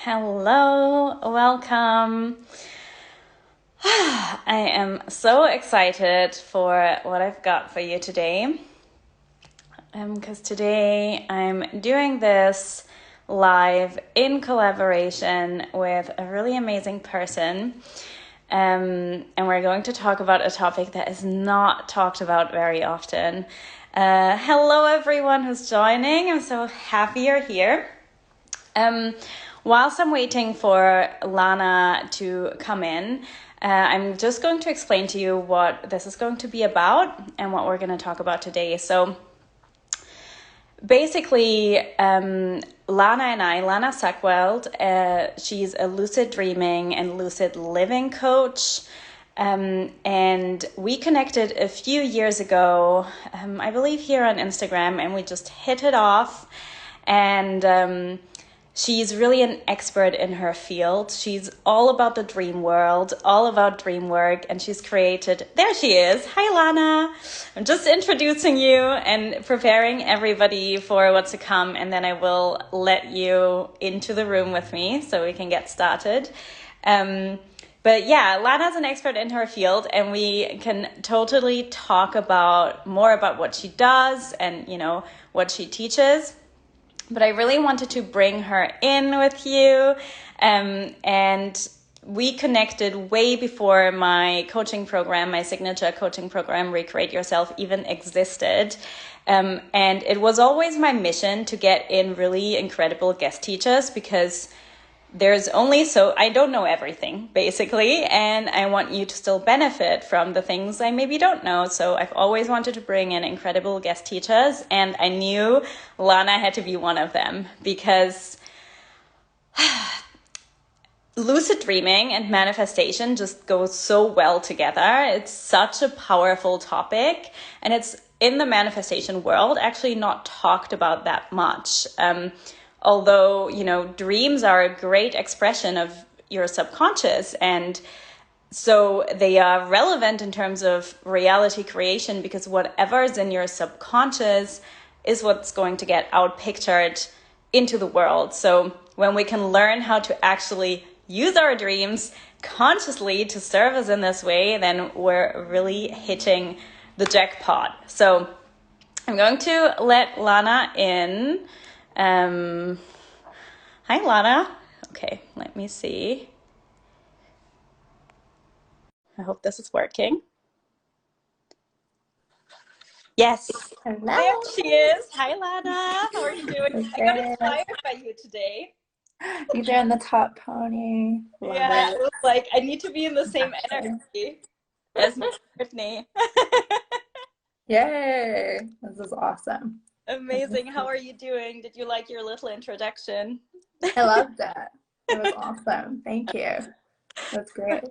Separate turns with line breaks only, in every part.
Hello, welcome. I am so excited for what I've got for you today. Because today I'm doing this live in collaboration with a really amazing person. And we're going to talk about a topic that is not talked about very often. Hello, everyone who's joining. I'm so happy you're here. Whilst I'm waiting for Lana to come in, I'm just going to explain to you what this is going to be about and what we're going to talk about today. So basically, Lana Sackweld, she's a lucid dreaming and lucid living coach. And we connected a few years ago, I believe here on Instagram, and we just hit it off. And she's really an expert in her field. She's all about the dream world, all about dream work, and she's created, there she is. Hi, Lana. I'm just introducing you and preparing everybody for what's to come, and then I will let you into the room with me so we can get started. But yeah, Lana's an expert in her field, and we can totally talk about more about what she does and, you know, what she teaches. But I really wanted to bring her in with you. And we connected way before my coaching program, my signature coaching program, Recreate Yourself, even existed. And it was always my mission to get in really incredible guest teachers, because there's only so I don't know everything, basically, and I want you to still benefit from the things I maybe don't know. So I've always wanted to bring in incredible guest teachers, and I knew Lana had to be one of them, because lucid dreaming and manifestation just go so well together. It's such a powerful topic, and it's in the manifestation world actually not talked about that much. Although, you know, dreams are a great expression of your subconscious, and so they are relevant in terms of reality creation, because whatever's in your subconscious is what's going to get out pictured into the world. So when we can learn how to actually use our dreams consciously to serve us in this way, then we're really hitting the jackpot. So I'm going to let Lana in. Hi, Lana. Okay, let me see. I hope this is working. Yes.
Hello.
There she is. Hi, Lana. How are you doing? I got inspired by you today.
You doing the top pony. Love
Yeah,
it.
it was like, I need to be in the same energy as Brittany.
Yay. This is awesome.
Amazing. How are you doing? Did you like your little introduction?
I loved it. It was awesome. Thank you. That's great.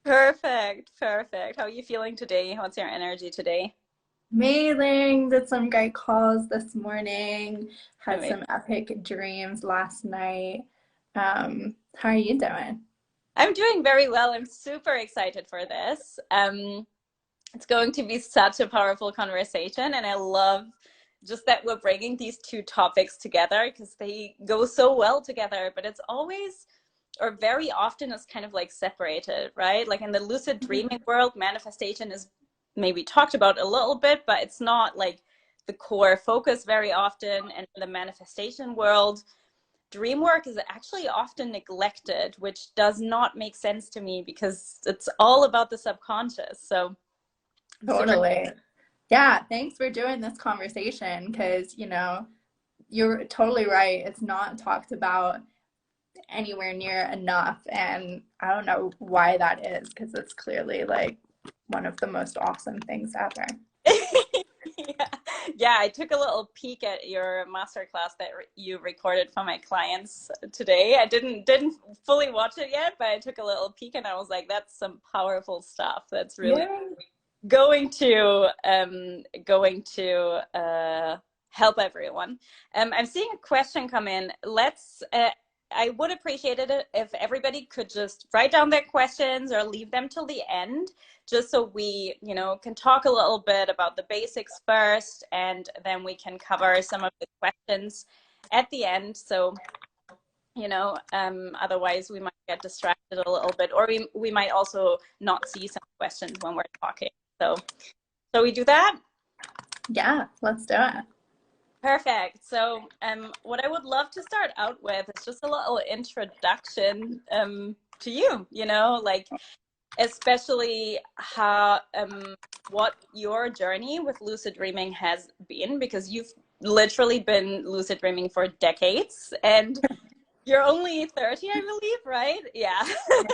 Perfect. Perfect. How are you feeling today? What's your energy today?
Amazing. Did some great calls this morning. Had
Amazing.
some epic dreams last night. How are you doing?
I'm doing very well. I'm super excited for this. It's going to be such a powerful conversation, and I love just that we're bringing these two topics together, because they go so well together, but it's always, or very often, it's kind of like separated, right? Like in the lucid dreaming world, manifestation is maybe talked about a little bit, but it's not like the core focus very often. And in the manifestation world, dream work is actually often neglected, which does not make sense to me, because it's all about the subconscious. So
Totally. Yeah, thanks for doing this conversation, because, you know, you're totally right. It's not talked about anywhere near enough, and I don't know why that is, because it's clearly like one of the most awesome things ever.
yeah. Yeah, I took a little peek at your masterclass that you recorded for my clients today. I didn't fully watch it yet, but I took a little peek, and I was like, that's some powerful stuff. That's really
Yeah.
going to help everyone. I'm seeing a question come in. I would appreciate it if everybody could just write down their questions or leave them till the end, just so we, you know, can talk a little bit about the basics first, and then we can cover some of the questions at the end. So you know, otherwise we might get distracted a little bit, or we might also not see some questions when we're talking. So we do that.
Yeah, let's do it.
Perfect. So what I would love to start out with is just a little introduction to you, you know, like especially how what your journey with lucid dreaming has been, because you've literally been lucid dreaming for decades, and you're only 30, I believe, right? Yeah.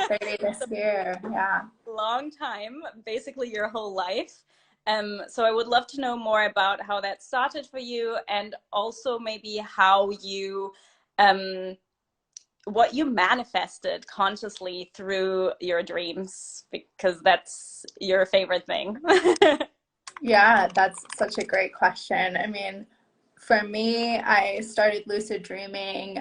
30 this year. Yeah.
Long time, basically your whole life. So I would love to know more about how that started for you, and also maybe how you um, what you manifested consciously through your dreams, because that's your favorite thing.
Yeah, that's such a great question. I mean, for me, I started lucid dreaming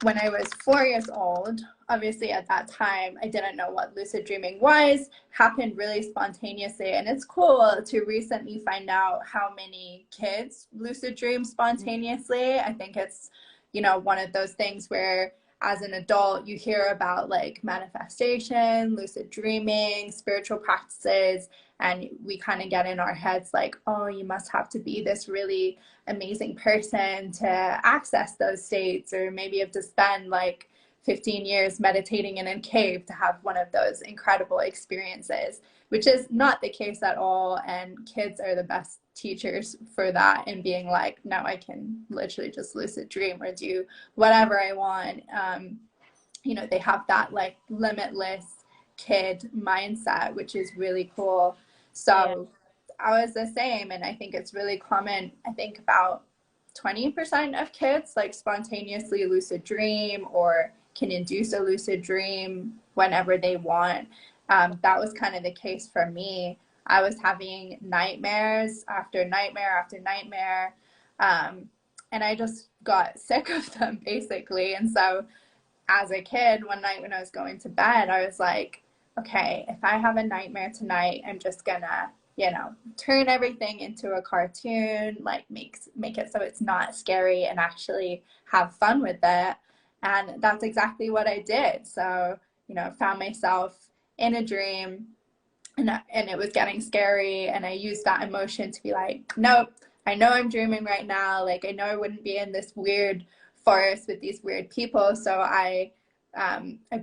when I was 4 years old. Obviously, at that time, I didn't know what lucid dreaming was, happened really spontaneously. And it's cool to recently find out how many kids lucid dream spontaneously. I think it's, you know, one of those things where as an adult, you hear about like manifestation, lucid dreaming, spiritual practices, and we kind of get in our heads like, oh, you must have to be this really amazing person to access those states, or maybe you have to spend like 15 years meditating in a cave to have one of those incredible experiences, which is not the case at all. And kids are the best teachers for that, and being like, no, I can literally just lucid dream or do whatever I want. You know, they have that like limitless kid mindset, which is really cool.
Yeah.
So I was the same, and I think it's really common. I think about 20% of kids like spontaneously lucid dream or can induce a lucid dream whenever they want. That was kind of the case for me. I was having nightmares after nightmare after nightmare, and I just got sick of them basically. And so as a kid, one night when I was going to bed, I was like, okay, if I have a nightmare tonight, I'm just gonna, you know, turn everything into a cartoon, like make it so it's not scary and actually have fun with it. And that's exactly what I did. So, you know, found myself in a dream, and it was getting scary, and I used that emotion to be like, nope, I know I'm dreaming right now, like I know I wouldn't be in this weird forest with these weird people. So I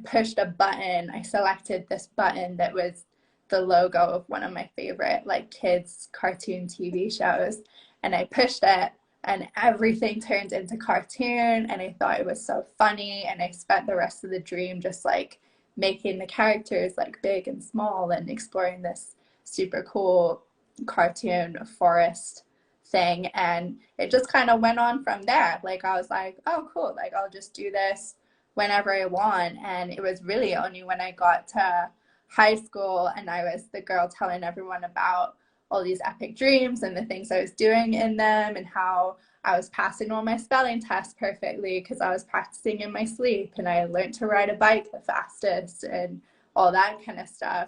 pushed a button. I selected this button that was the logo of one of my favorite like kids cartoon TV shows, and I pushed it, and everything turned into cartoon, and I thought it was so funny, and I spent the rest of the dream just like making the characters like big and small and exploring this super cool cartoon forest thing. And it just kind of went on from there. Like I was like, oh cool, like I'll just do this whenever I want. And it was really only when I got to high school and I was the girl telling everyone about all these epic dreams and the things I was doing in them, and how I was passing all my spelling tests perfectly because I was practicing in my sleep, and I learned to ride a bike the fastest and all that kind of stuff.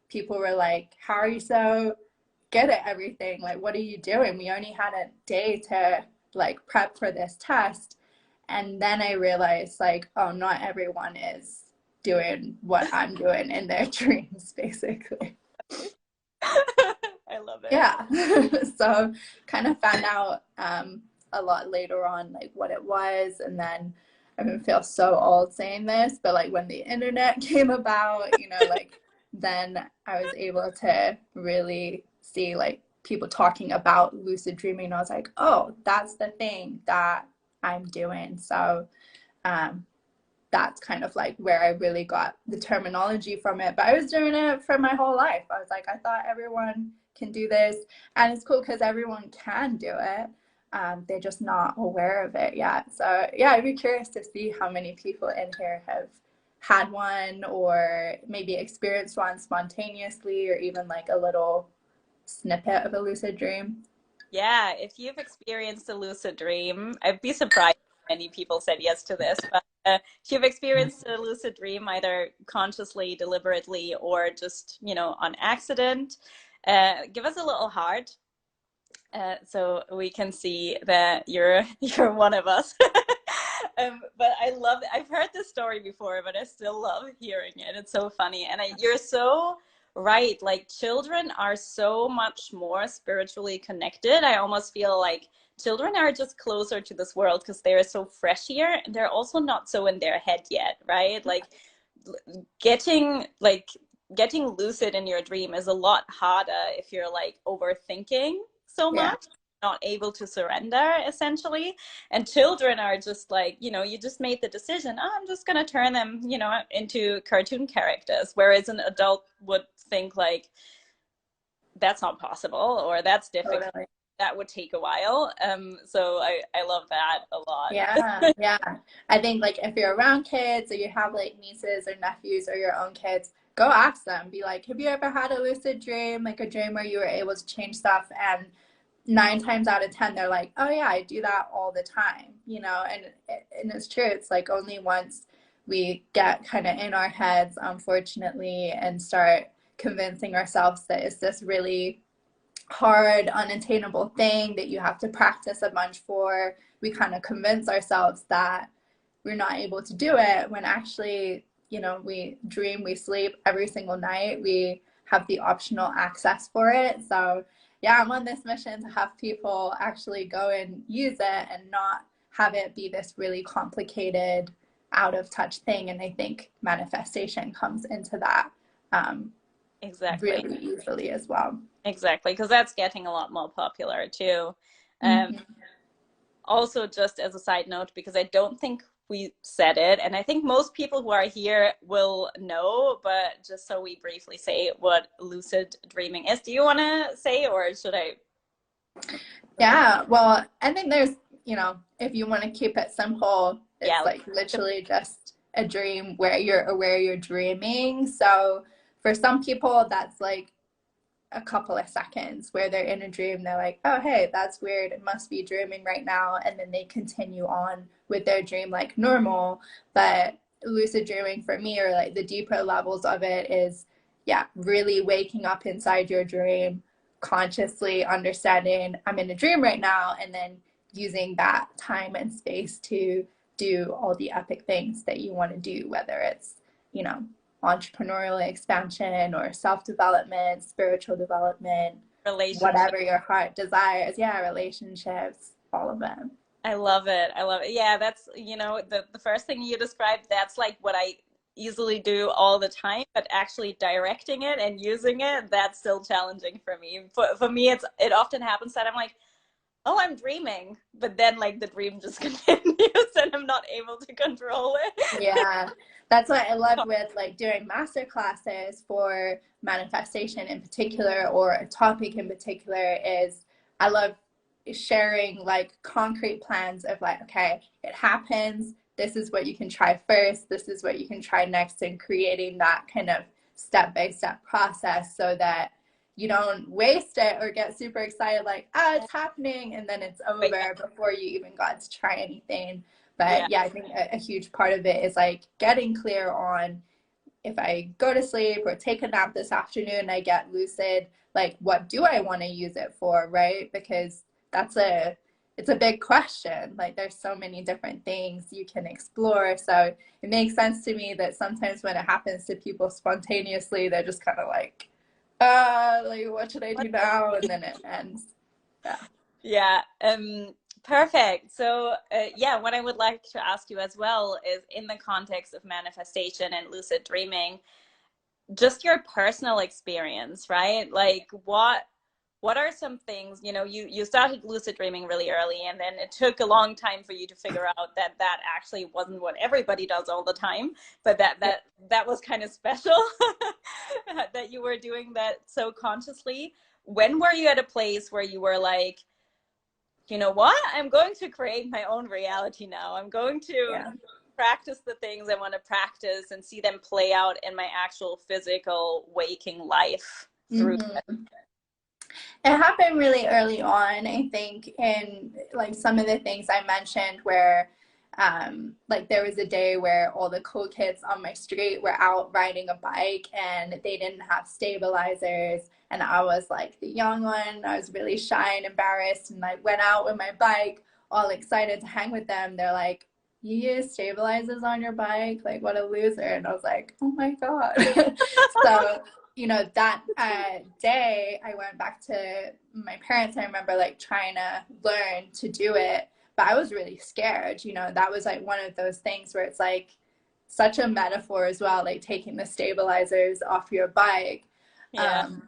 People were like, how are you so good at everything? Like, what are you doing? We only had a day to like prep for this test. And then I realized like, oh, not everyone is doing what I'm doing in their dreams, basically.
I love it.
Yeah. So kind of found out a lot later on like what it was. And then I don't feel so old saying this, but like when the internet came about, you know, like then I was able to really see like people talking about lucid dreaming, and I was like, oh, that's the thing that I'm doing. So um that's kind of like where I really got the terminology from it. But I was doing it for my whole life. I was like, I thought everyone can do this. And it's cool because everyone can do it. They're just not aware of it yet. So yeah, I'd be curious to see how many people in here have had one, or maybe experienced one spontaneously, or even like a little snippet of a lucid dream.
Yeah, if you've experienced a lucid dream, I'd be surprised if many people said yes to this, but if you've experienced a lucid dream, either consciously, deliberately, or just, you know, on accident, give us a little heart, so we can see that you're you're one of us. But I love it. I've heard this story before, but I still love hearing it. It's so funny. And you're so right. Like children are so much more spiritually connected. I almost feel like children are just closer to this world because they're so fresh here and they're also not so in their head yet, right? Like getting like getting lucid in your dream is a lot harder if you're like overthinking so
Yeah,
much, not able to surrender essentially. And children are just like, you just made the decision, oh, I'm just going to turn them, into cartoon characters, whereas an adult would think like that's not possible or that's difficult,
totally.
that would take a while. So I love that a lot.
Yeah, yeah. I think like if you're around kids or you have like nieces or nephews or your own kids, go ask them. Be like, have you ever had a lucid dream, like a dream where you were able to change stuff? And 9 times out of 10, they're like, oh yeah, I do that all the time, and it's true. It's like only once we get kind of in our heads, unfortunately, and start convincing ourselves that it's this really hard, unattainable thing that you have to practice a bunch for, we kind of convince ourselves that we're not able to do it when actually, we dream, we sleep every single night. We have the optional access for it. So, yeah, I'm on this mission to have people actually go and use it and not have it be this really complicated, out of touch thing. And I think manifestation comes into that
Exactly.
really easily as well.
Exactly, because that's getting a lot more popular too. Um,
Mm-hmm.
Also, just as a side note, because I don't think we said it, and I think most people who are here will know, but just so we briefly say what lucid dreaming is. Do you want to say, or should I?
Yeah, well, I think there's, if you want to keep it simple,
Yeah,
it's like literally just a dream where you're aware you're dreaming. So for some people, that's like a couple of seconds where they're in a dream. They're like, oh, hey, that's weird. It must be dreaming right now. And then they continue on with their dream like normal. But lucid dreaming for me, or like the deeper levels of it, is, yeah, really waking up inside your dream, consciously understanding I'm in a dream right now, and then using that time and space to do all the epic things that you want to do, whether it's, you know, entrepreneurial expansion or self-development, spiritual development,
relationship.
whatever your heart desires. Yeah, relationships, all of them.
I love it. I love it. Yeah, that's, the first thing you described, that's like what I easily do all the time, but actually directing it and using it, that's still challenging for me. For me, it often happens that I'm like, oh, I'm dreaming, but then like the dream just continues and I'm not able to control it.
Yeah, that's what I love with like doing master classes for manifestation in particular, or a topic in particular, is I love sharing like concrete plans of like, okay, it happens, this is what you can try first, this is what you can try next, and creating that kind of step-by-step process so that you don't waste it or get super excited like, ah, it's happening, and then it's
But yeah,
over before you even got to try anything.
yeah,
But yeah, I think a huge part of it is like getting clear on, if I go to sleep or take a nap this afternoon, I get lucid, like what do I want to use it for, right? Because it's a big question. Like there's so many different things you can explore. So it makes sense to me that sometimes when it happens to people spontaneously, they're just kind of like what should I do now? And then it ends. Yeah.
yeah. Perfect. So, yeah, what I would like to ask you as well is in the context of manifestation and lucid dreaming, just your personal experience, right? Like what are some things, you started lucid dreaming really early and then it took a long time for you to figure out that that actually wasn't what everybody does all the time, but that was kind of special that you were doing that so consciously. When were you at a place where you were like, you know what? I'm going to create my own reality now. I'm going to
Yeah.
practice the things I want to practice and see them play out in my actual physical waking life through.
Mm-hmm. It happened really early on, I think, in like some of the things I mentioned where like there was a day where all the cool kids on my street were out riding a bike and they didn't have stabilizers, and I was like the young one. I was really shy and embarrassed, and I went out with my bike all excited to hang with them. They're like, you use stabilizers on your bike? Like, what a loser. And I was like, oh my God. So, you know, that day I went back to my parents. I remember like trying to learn to do it, but I was really scared. You know, that was like one of those things where it's like such a metaphor as well, like taking the stabilizers off your bike.
Yeah.
Um,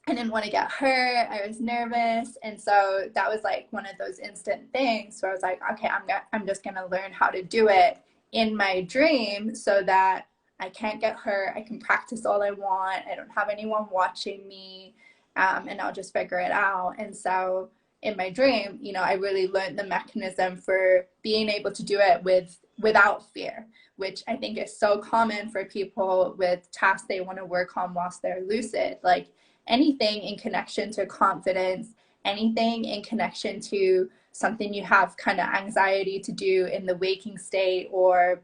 I didn't want to get hurt. I was nervous. And so that was like one of those instant things where I was like, okay, I'm just going to learn how to do it in my dream so that I can't get hurt. I can practice all I want. I don't have anyone watching me. And I'll just figure it out. And so in my dream, you know, I really learned the mechanism for being able to do it without fear, which I think is so common for people with tasks they want to work on whilst they're lucid. Like, anything in connection to confidence, anything in connection to something you have kind of anxiety to do in the waking state, or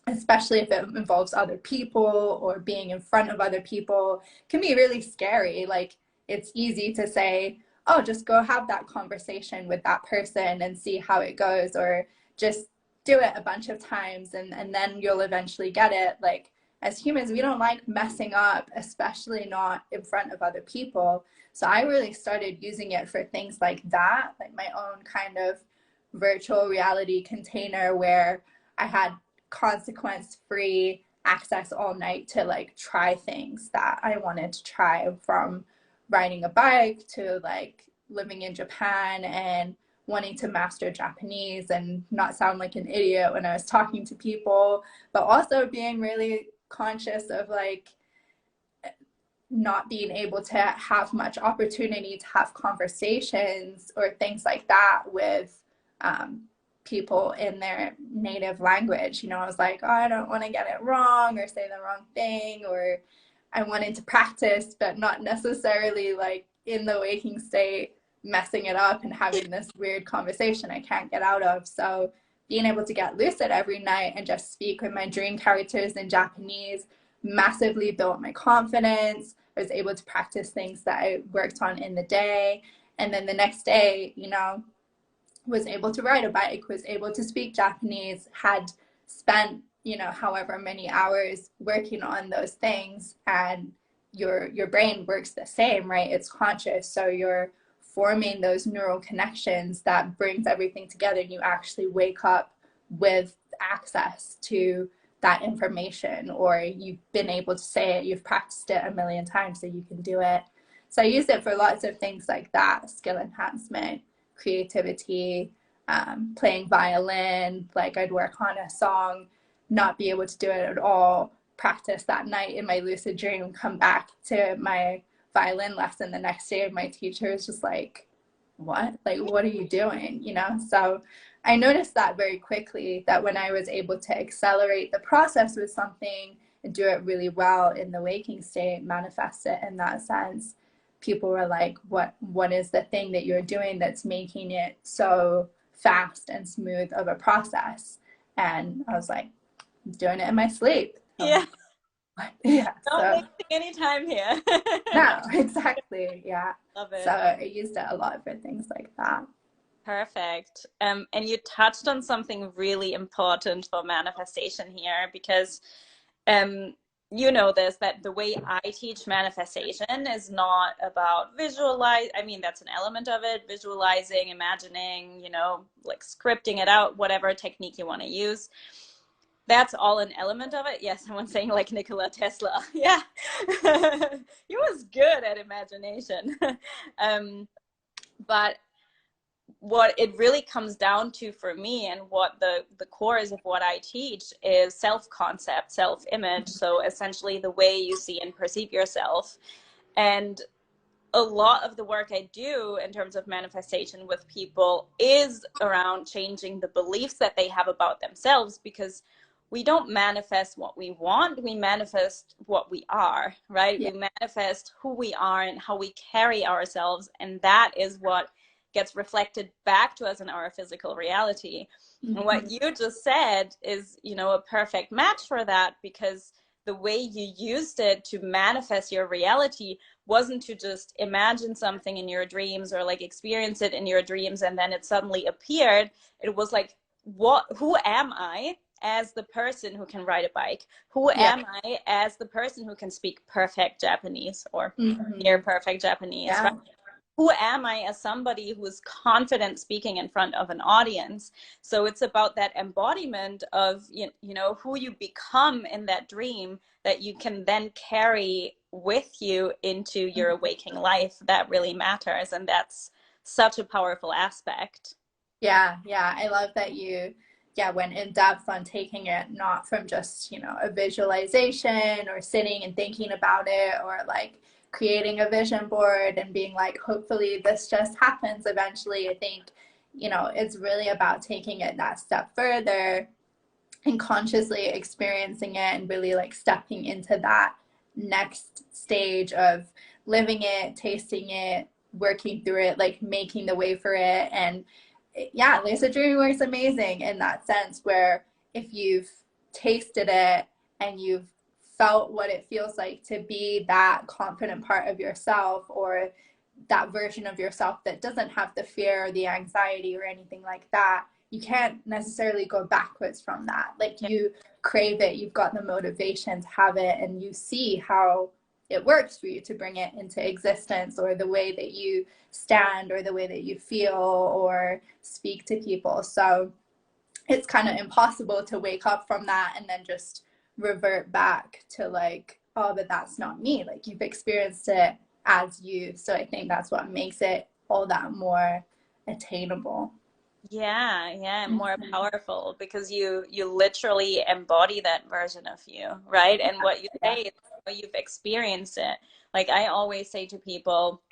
especially if it involves other people or being in front of other people, can be really scary. Like, it's easy to say, oh, just go have that conversation with that person and see how it goes, or just do it a bunch of times and then you'll eventually get it. Like, as humans, we don't like messing up, especially not in front of other people. So I really started using it for things like that, like my own kind of virtual reality container where I had consequence free access all night to like try things that I wanted to try, from riding a bike to like living in Japan and wanting to master Japanese and not sound like an idiot when I was talking to people, but also being really conscious of like not being able to have much opportunity to have conversations or things like that with people in their native language. You know, I was like, oh, I don't want to get it wrong or say the wrong thing, or I wanted to practice, but not necessarily like in the waking state, messing it up and having this weird conversation I can't get out of. So being able to get lucid every night and just speak with my dream characters in Japanese massively built my confidence. I was able to practice things that I worked on in the day. And then the next day, you know, was able to ride a bike, was able to speak Japanese, had spent, you know, however many hours working on those things. And your brain works the same, right? It's conscious. So you're forming those neural connections that brings everything together, and you actually wake up with access to that information, or you've been able to say it, you've practiced it a million times so you can do it. So I use it for lots of things like that: skill enhancement, creativity, playing violin. Like, I'd work on a song, not be able to do it at all, practice that night in my lucid dream, come back to my violin lesson the next day, and my teacher is just like, what? Like, what are you doing? You know? So I noticed that very quickly, that when I was able to accelerate the process with something and do it really well in the waking state, manifest it in that sense, people were like, what is the thing that you're doing that's making it so fast and smooth of a process? And I was like, I'm doing it in my sleep.
Yeah.
Yeah.
Not
So
wasting any time here.
no, exactly. Yeah.
Love
So
it.
I used it a lot for things like that.
Perfect. And you touched on something really important for manifestation here, because um, you know this, that the way I teach manifestation is not about visualize. I mean, that's an element of it, visualizing, imagining, you know, like scripting it out, whatever technique you want to use. That's all an element of it. Yes, someone's saying like Nikola Tesla. Yeah. He was good at imagination. um, but what it really comes down to for me, and what the core is of what I teach, is self-concept, self-image. So essentially the way you see and perceive yourself. And a lot of the work I do in terms of manifestation with people is around changing the beliefs that they have about themselves, because we don't manifest what we want, we manifest what we are, right?
Yeah.
We manifest who we are and how we carry ourselves, and that is what gets reflected back to us in our physical reality. And what you just said is, you know, a perfect match for that, because the way you used it to manifest your reality wasn't to just imagine something in your dreams or like experience it in your dreams and then it suddenly appeared. It was like who am I as the person who can ride a bike? Who
Yeah.
am I as the person who can speak perfect Japanese or near
Hmm.
perfect Japanese, right?
Yeah.
Who am I as somebody who is confident speaking in front of an audience? So it's about that embodiment of, who you become in that dream that you can then carry with you into your waking life. That really matters. And that's such a powerful aspect.
Yeah, yeah. I love that you, yeah, went in depth on taking it not from just, a visualization or sitting and thinking about it or like creating a vision board and being like, hopefully this just happens eventually. I think, it's really about taking it that step further and consciously experiencing it and really like stepping into that next stage of living it, tasting it, working through it, like making the way for it. And yeah, lucid dreaming works amazing in that sense where if you've tasted it and you've felt what it feels like to be that confident part of yourself, or that version of yourself that doesn't have the fear or the anxiety or anything like that, you can't necessarily go backwards from that. Like, you crave it, you've got the motivation to have it, and you see how it works for you to bring it into existence, or the way that you stand, or the way that you feel or speak to people. So it's kind of impossible to wake up from that and then just revert back to like, oh, but that's not me. Like, you've experienced it as you. So I think that's what makes it all that more attainable.
Yeah, yeah, more
Mhm.
powerful because you literally embody that version of you, right? And what you
Yeah.
say is you've experienced it. Like I always say to people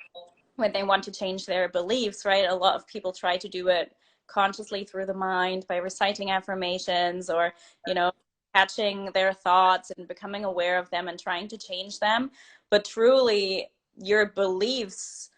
when they want to change their beliefs, right? A lot of people try to do it consciously through the mind by reciting affirmations or, you know, catching their thoughts and becoming aware of them and trying to change them. But truly, your beliefs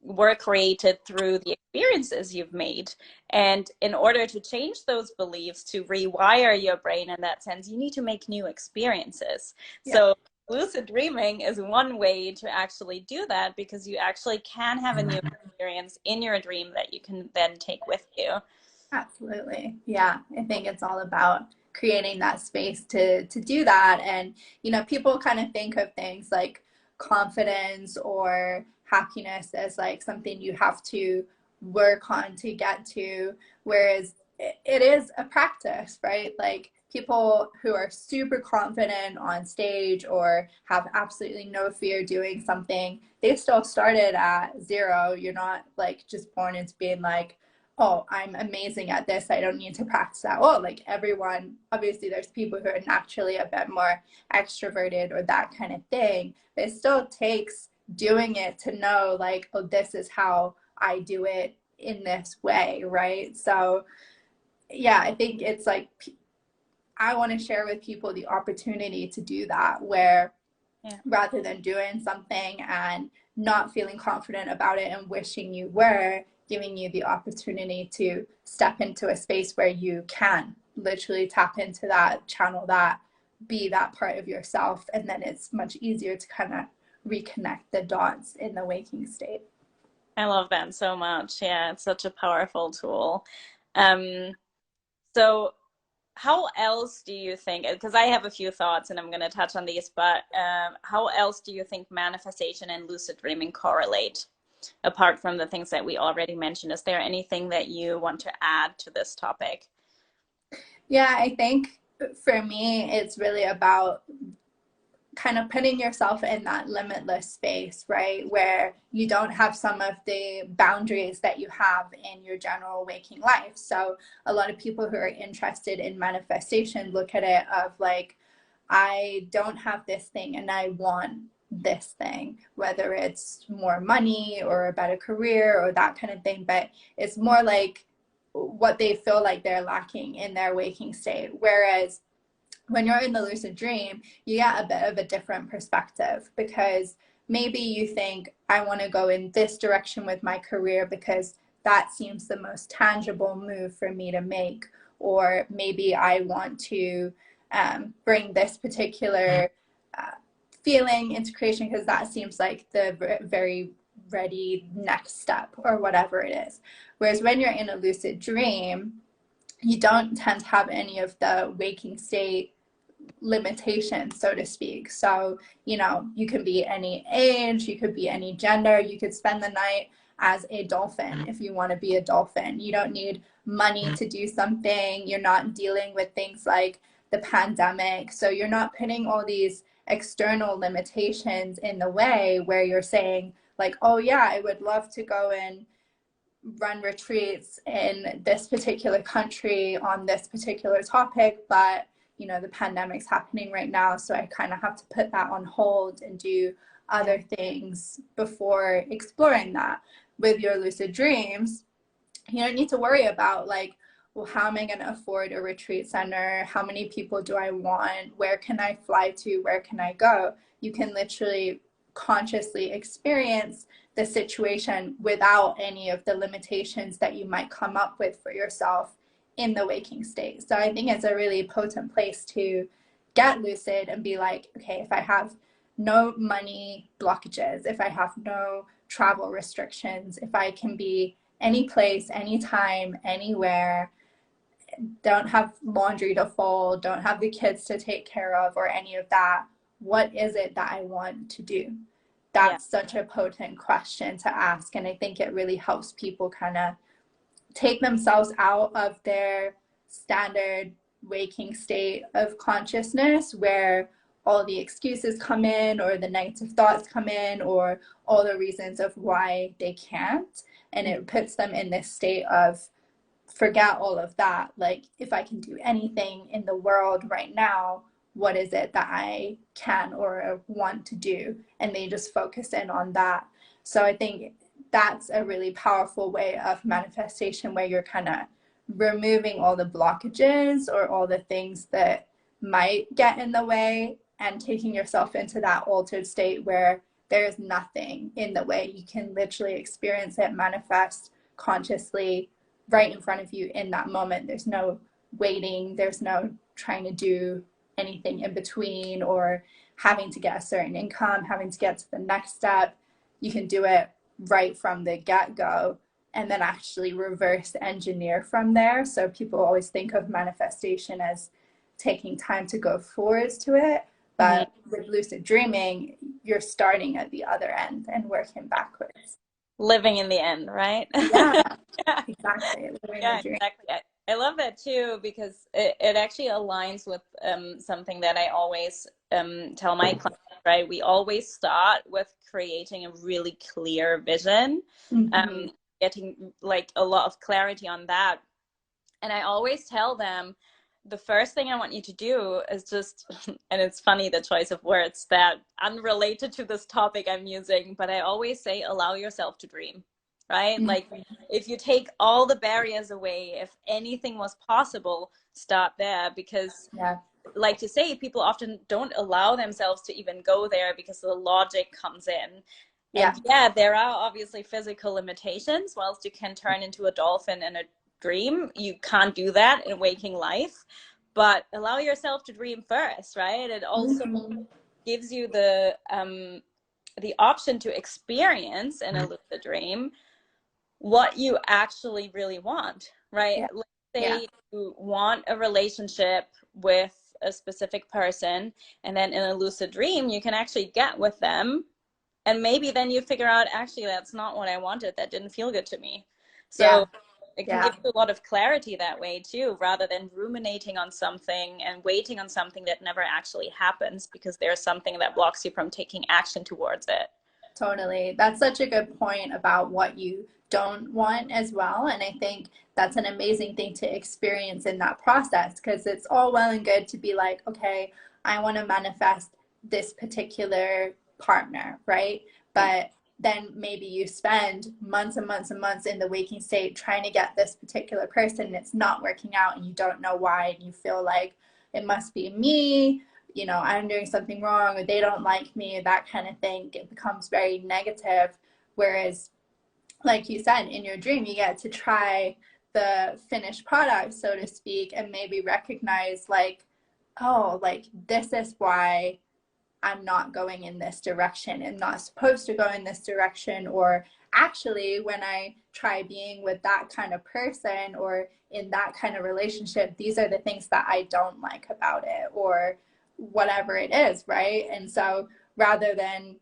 were created through the experiences you've made. And in order to change those beliefs, to rewire your brain in that sense, you need to make new experiences.
Yeah.
So lucid dreaming is one way to actually do that because you actually can have a new experience in your dream that you can then take with you.
Absolutely. Yeah. I think it's all about creating that space to do that. And, people kind of think of things like confidence or happiness as like something you have to work on to get to, whereas it is a practice, right? Like, people who are super confident on stage or have absolutely no fear doing something, they still started at zero. You're not like just born into being like, oh, I'm amazing at this, I don't need to practice at all. Like, everyone, obviously, there's people who are naturally a bit more extroverted or that kind of thing, but it still takes doing it to know, like, oh, this is how I do it in this way, right? So, yeah, I think it's like, I want to share with people the opportunity to do that, where
Yeah.
rather than doing something and not feeling confident about it and wishing you were, giving you the opportunity to step into a space where you can literally tap into that, channel that, be that part of yourself. And then it's much easier to kind of reconnect the dots in the waking state.
I love that so much. Yeah, it's such a powerful tool. Um, so how else do you think, because I have a few thoughts and I'm going to touch on these, but how else do you think manifestation and lucid dreaming correlate apart from the things that we already mentioned? Is there anything that you want to add to this topic?
Yeah, I think for me, it's really about kind of putting yourself in that limitless space, right? Where you don't have some of the boundaries that you have in your general waking life. So a lot of people who are interested in manifestation look at it of like, I don't have this thing and I want this thing, whether it's more money or a better career or that kind of thing. But it's more like what they feel like they're lacking in their waking state. Whereas when you're in the lucid dream, you get a bit of a different perspective, because maybe you think, I want to go in this direction with my career because that seems the most tangible move for me to make. Or maybe I want to bring this particular uh, feeling into creation because that seems like the very ready next step, or whatever it is. Whereas when you're in a lucid dream, you don't tend to have any of the waking state limitations, so to speak. So, you know, you can be any age, you could be any gender, you could spend the night as a dolphin if you want to be a dolphin. You don't need money to do something. You're not dealing with things like the pandemic. So you're not putting all these external limitations in the way where you're saying, like, oh, yeah, I would love to go and run retreats in this particular country on this particular topic, but you know, the pandemic's happening right now, so I kind of have to put that on hold and do other things before exploring that. With your lucid dreams, you don't need to worry about like, well, how am I going to afford a retreat center? How many people do I want? Where can I fly to? Where can I go? You can literally consciously experience the situation without any of the limitations that you might come up with for yourself in the waking state. So I think it's a really potent place to get lucid and be like, okay, if I have no money blockages, if I have no travel restrictions, if I can be any place, anytime, anywhere, don't have laundry to fold, don't have the kids to take care of, or any of that, what is it that I want to do?
Yeah.
That's such a potent question to ask. And I think it really helps people kind of take themselves out of their standard waking state of consciousness where all the excuses come in or the negative thoughts come in or all the reasons of why they can't, and it puts them in this state of forget all of that. Like, if I can do anything in the world right now, what is it that I can or want to do? And they just focus in on that. So I think that's a really powerful way of manifestation where you're kind of removing all the blockages or all the things that might get in the way and taking yourself into that altered state where there's nothing in the way. You can literally experience it, manifest consciously right in front of you in that moment. There's no waiting, there's no trying to do anything in between or having to get a certain income, having to get to the next step. You can do it right from the get-go and then actually reverse engineer from there. So people always think of manifestation as taking time to go forwards to it, but with lucid dreaming, you're starting at the other end and working backwards.
Living in the end, right?
Yeah,
Yeah.
exactly. Living the
Yeah,
dream.
exactly. I love that too because it actually aligns with something that I always tell my clients, right? We always start with creating a really clear vision,
Mm-hmm.
getting like a lot of clarity on that. And I always tell them the first thing I want you to do is just, and it's funny the choice of words that unrelated to this topic I'm using, but I always say allow yourself to dream, right? Like
Mm-hmm.
if you take all the barriers away, if anything was possible, start there because
Yeah.
like you say, people often don't allow themselves to even go there because the logic comes in.
Yeah.
And yeah, there are obviously physical limitations. Whilst you can turn into a dolphin in a dream, you can't do that in waking life. But allow yourself to dream first, right? It also
Mm-hmm.
gives you the option to experience in a lucid dream what you actually really want, right?
Yeah.
Let's
Yeah.
say you want a relationship with a specific person, and then in a lucid dream, you can actually get with them. And maybe then you figure out, actually, that's not what I wanted. That didn't feel good to me.
Yeah.
So it can
Yeah.
give you a lot of clarity that way too, rather than ruminating on something and waiting on something that never actually happens because there's something that blocks you from taking action towards it.
Totally. That's such a good point about what you don't want as well. And I think that's an amazing thing to experience in that process because it's all well and good to be like, okay, I want to manifest this particular partner, right?
Yeah.
But then maybe you spend months and months and months in the waking state trying to get this particular person and it's not working out and you don't know why and you feel like it must be me, you know, I'm doing something wrong or they don't like me, that kind of thing. It becomes very negative. Whereas, like you said, in your dream, you get to try the finished product, so to speak, and maybe recognize, like, oh, like, this is why I'm not going in this direction, I'm not supposed to go in this direction, or actually when I try being with that kind of person or in that kind of relationship, these are the things that I don't like about it, or whatever it is, right? And so rather than,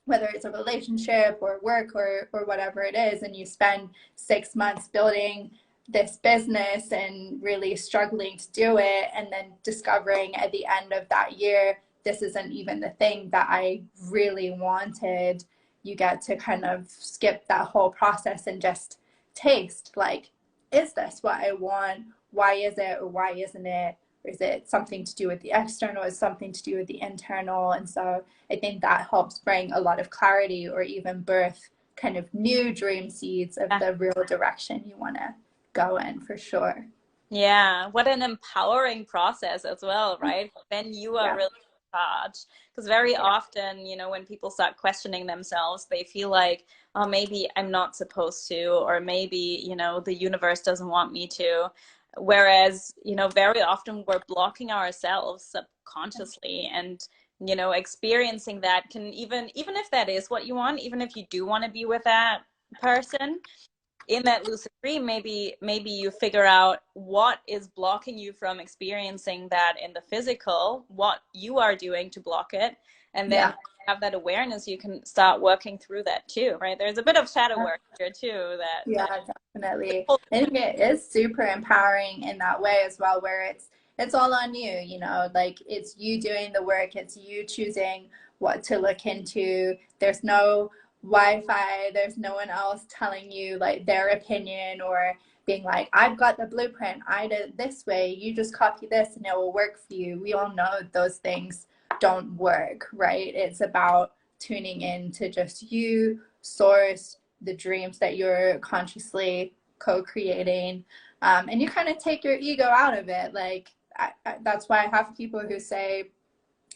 whether it's a relationship or work or whatever it is, and you spend 6 months building this business and really struggling to do it, and then discovering at the end of that year, this isn't even the thing that I really wanted, you get to kind of skip that whole process and just taste, like, is this what I want? Why is it, or why isn't it? Or is it something to do with the external? Is something to do with the internal? And so I think that helps bring a lot of clarity, or even birth kind of new dream seeds of the real direction you want to go in, for sure.
Yeah, what an empowering process as well, right? Then you are
Yeah.
really in charge. Because very
Yeah.
often, when people start questioning themselves, they feel like, oh, maybe I'm not supposed to, or maybe, the universe doesn't want me to. Whereas, very often we're blocking ourselves subconsciously, and, experiencing that can even if that is what you want, even if you do want to be with that person, in that lucid dream, maybe you figure out what is blocking you from experiencing that in the physical, what you are doing to block it, and then
Yeah.
have that awareness, you can start working through that too, right? There's a bit of shadow work here too
Yeah,
that
definitely. I think it is super empowering in that way as well, where it's all on you, like it's you doing the work, it's you choosing what to look into. There's no Wi-Fi, there's no one else telling you like their opinion, or being like, I've got the blueprint, I did it this way, you just copy this and it will work for you. We all know those things don't work, right? It's about tuning in to just you, source, the dreams that you're consciously co-creating, and you kind of take your ego out of it. Like that's why I have people who say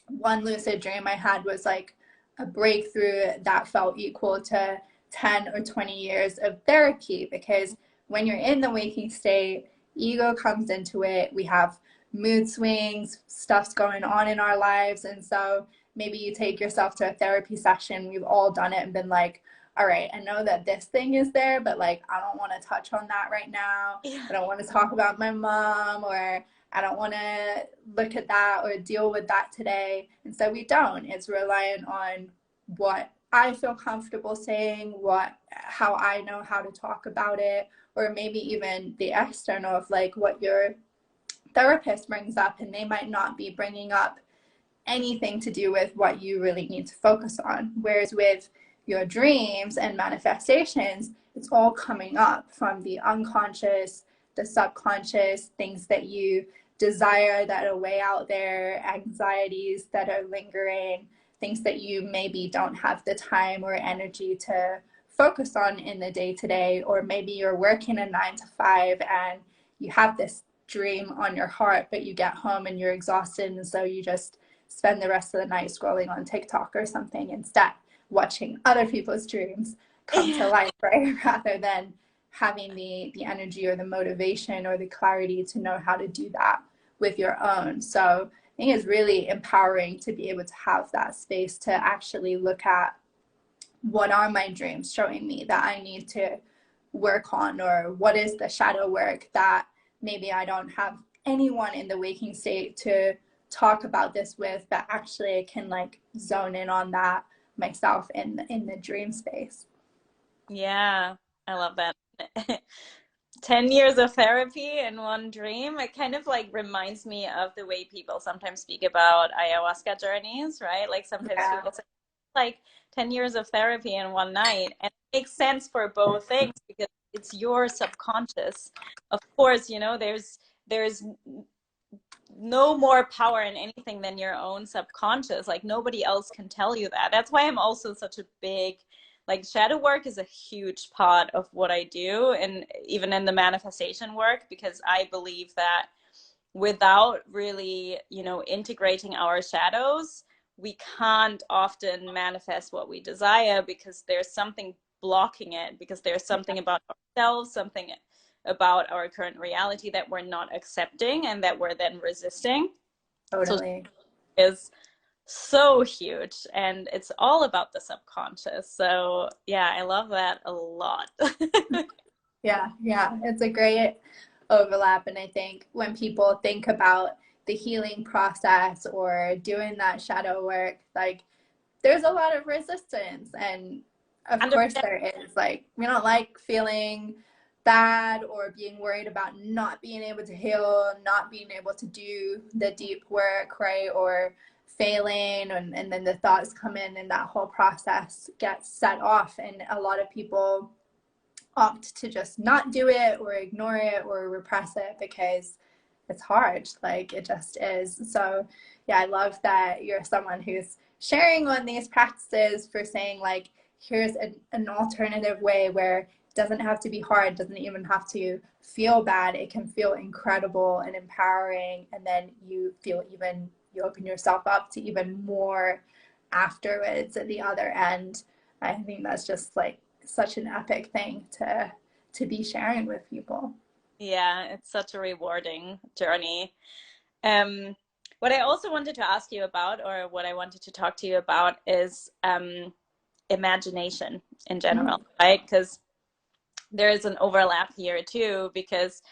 one lucid dream I had was like a breakthrough that felt equal to 10 or 20 years of therapy, because when you're in the waking state, ego comes into it, we have mood swings, stuff's going on in our lives, and so maybe you take yourself to a therapy session, we've all done it, and been like, all right, I know that this thing is there, but like I don't want to touch on that right now.
yeah.
I don't want to talk about my mom, or I don't want to look at that or deal with that today. And so we don't. It's reliant on what I feel comfortable saying, how I know how to talk about it, or maybe even the external of like what your therapist brings up, and they might not be bringing up anything to do with what you really need to focus on. Whereas with your dreams and manifestations, it's all coming up from the unconscious, the subconscious, things that you desire that are way out there, anxieties that are lingering, things that you maybe don't have the time or energy to focus on in the day to day, or maybe you're working a 9 to 5 and you have this dream on your heart, but you get home and you're exhausted, and so you just spend the rest of the night scrolling on TikTok or something instead, watching other people's dreams come to
Yeah.
life, right? Rather than having the energy or the motivation or the clarity to know how to do that with your own. So I think it's really empowering to be able to have that space to actually look at, what are my dreams showing me that I need to work on, or what is the shadow work that maybe I don't have anyone in the waking state to talk about this with, but actually I can like zone in on that myself in the dream space.
Yeah, I love that. 10 years of therapy in one dream. It kind of like reminds me of the way people sometimes speak about ayahuasca journeys, right? Like sometimes
Yeah,
people say like 10 years of therapy in one night. And it makes sense for both things because it's your subconscious. Of course, there's no more power in anything than your own subconscious. Like nobody else can tell you that. That's why I'm also such a big, like, shadow work is a huge part of what I do, and even in the manifestation work, because I believe that without really, integrating our shadows, we can't often manifest what we desire, because there's something blocking it, because there's something about ourselves, something about our current reality that we're not accepting and that we're then resisting. So
totally.
is so huge, and it's all about the subconscious. So yeah, I love that a lot.
Yeah, yeah, it's a great overlap. And I think when people think about the healing process or doing that shadow work, like there's a lot of resistance. And of course
100%.
there is. Like we don't like feeling bad or being worried about not being able to heal, not being able to do the deep work, right? Or failing, and then the thoughts come in and that whole process gets set off. And a lot of people opt to just not do it or ignore it or repress it because it's hard. Like it just is. So yeah, I love that you're someone who's sharing on these practices, for saying like, here's an alternative way where it doesn't have to be hard, doesn't even have to feel bad. It can feel incredible and empowering. And then you feel even, you open yourself up to even more afterwards at the other end. I think that's just like such an epic thing to be sharing with people.
Yeah, it's such a rewarding journey. Um, what I also wanted to ask you about, or what I wanted to talk to you about, is imagination in
Mm-hmm.
general, right? Because there is an overlap here too, because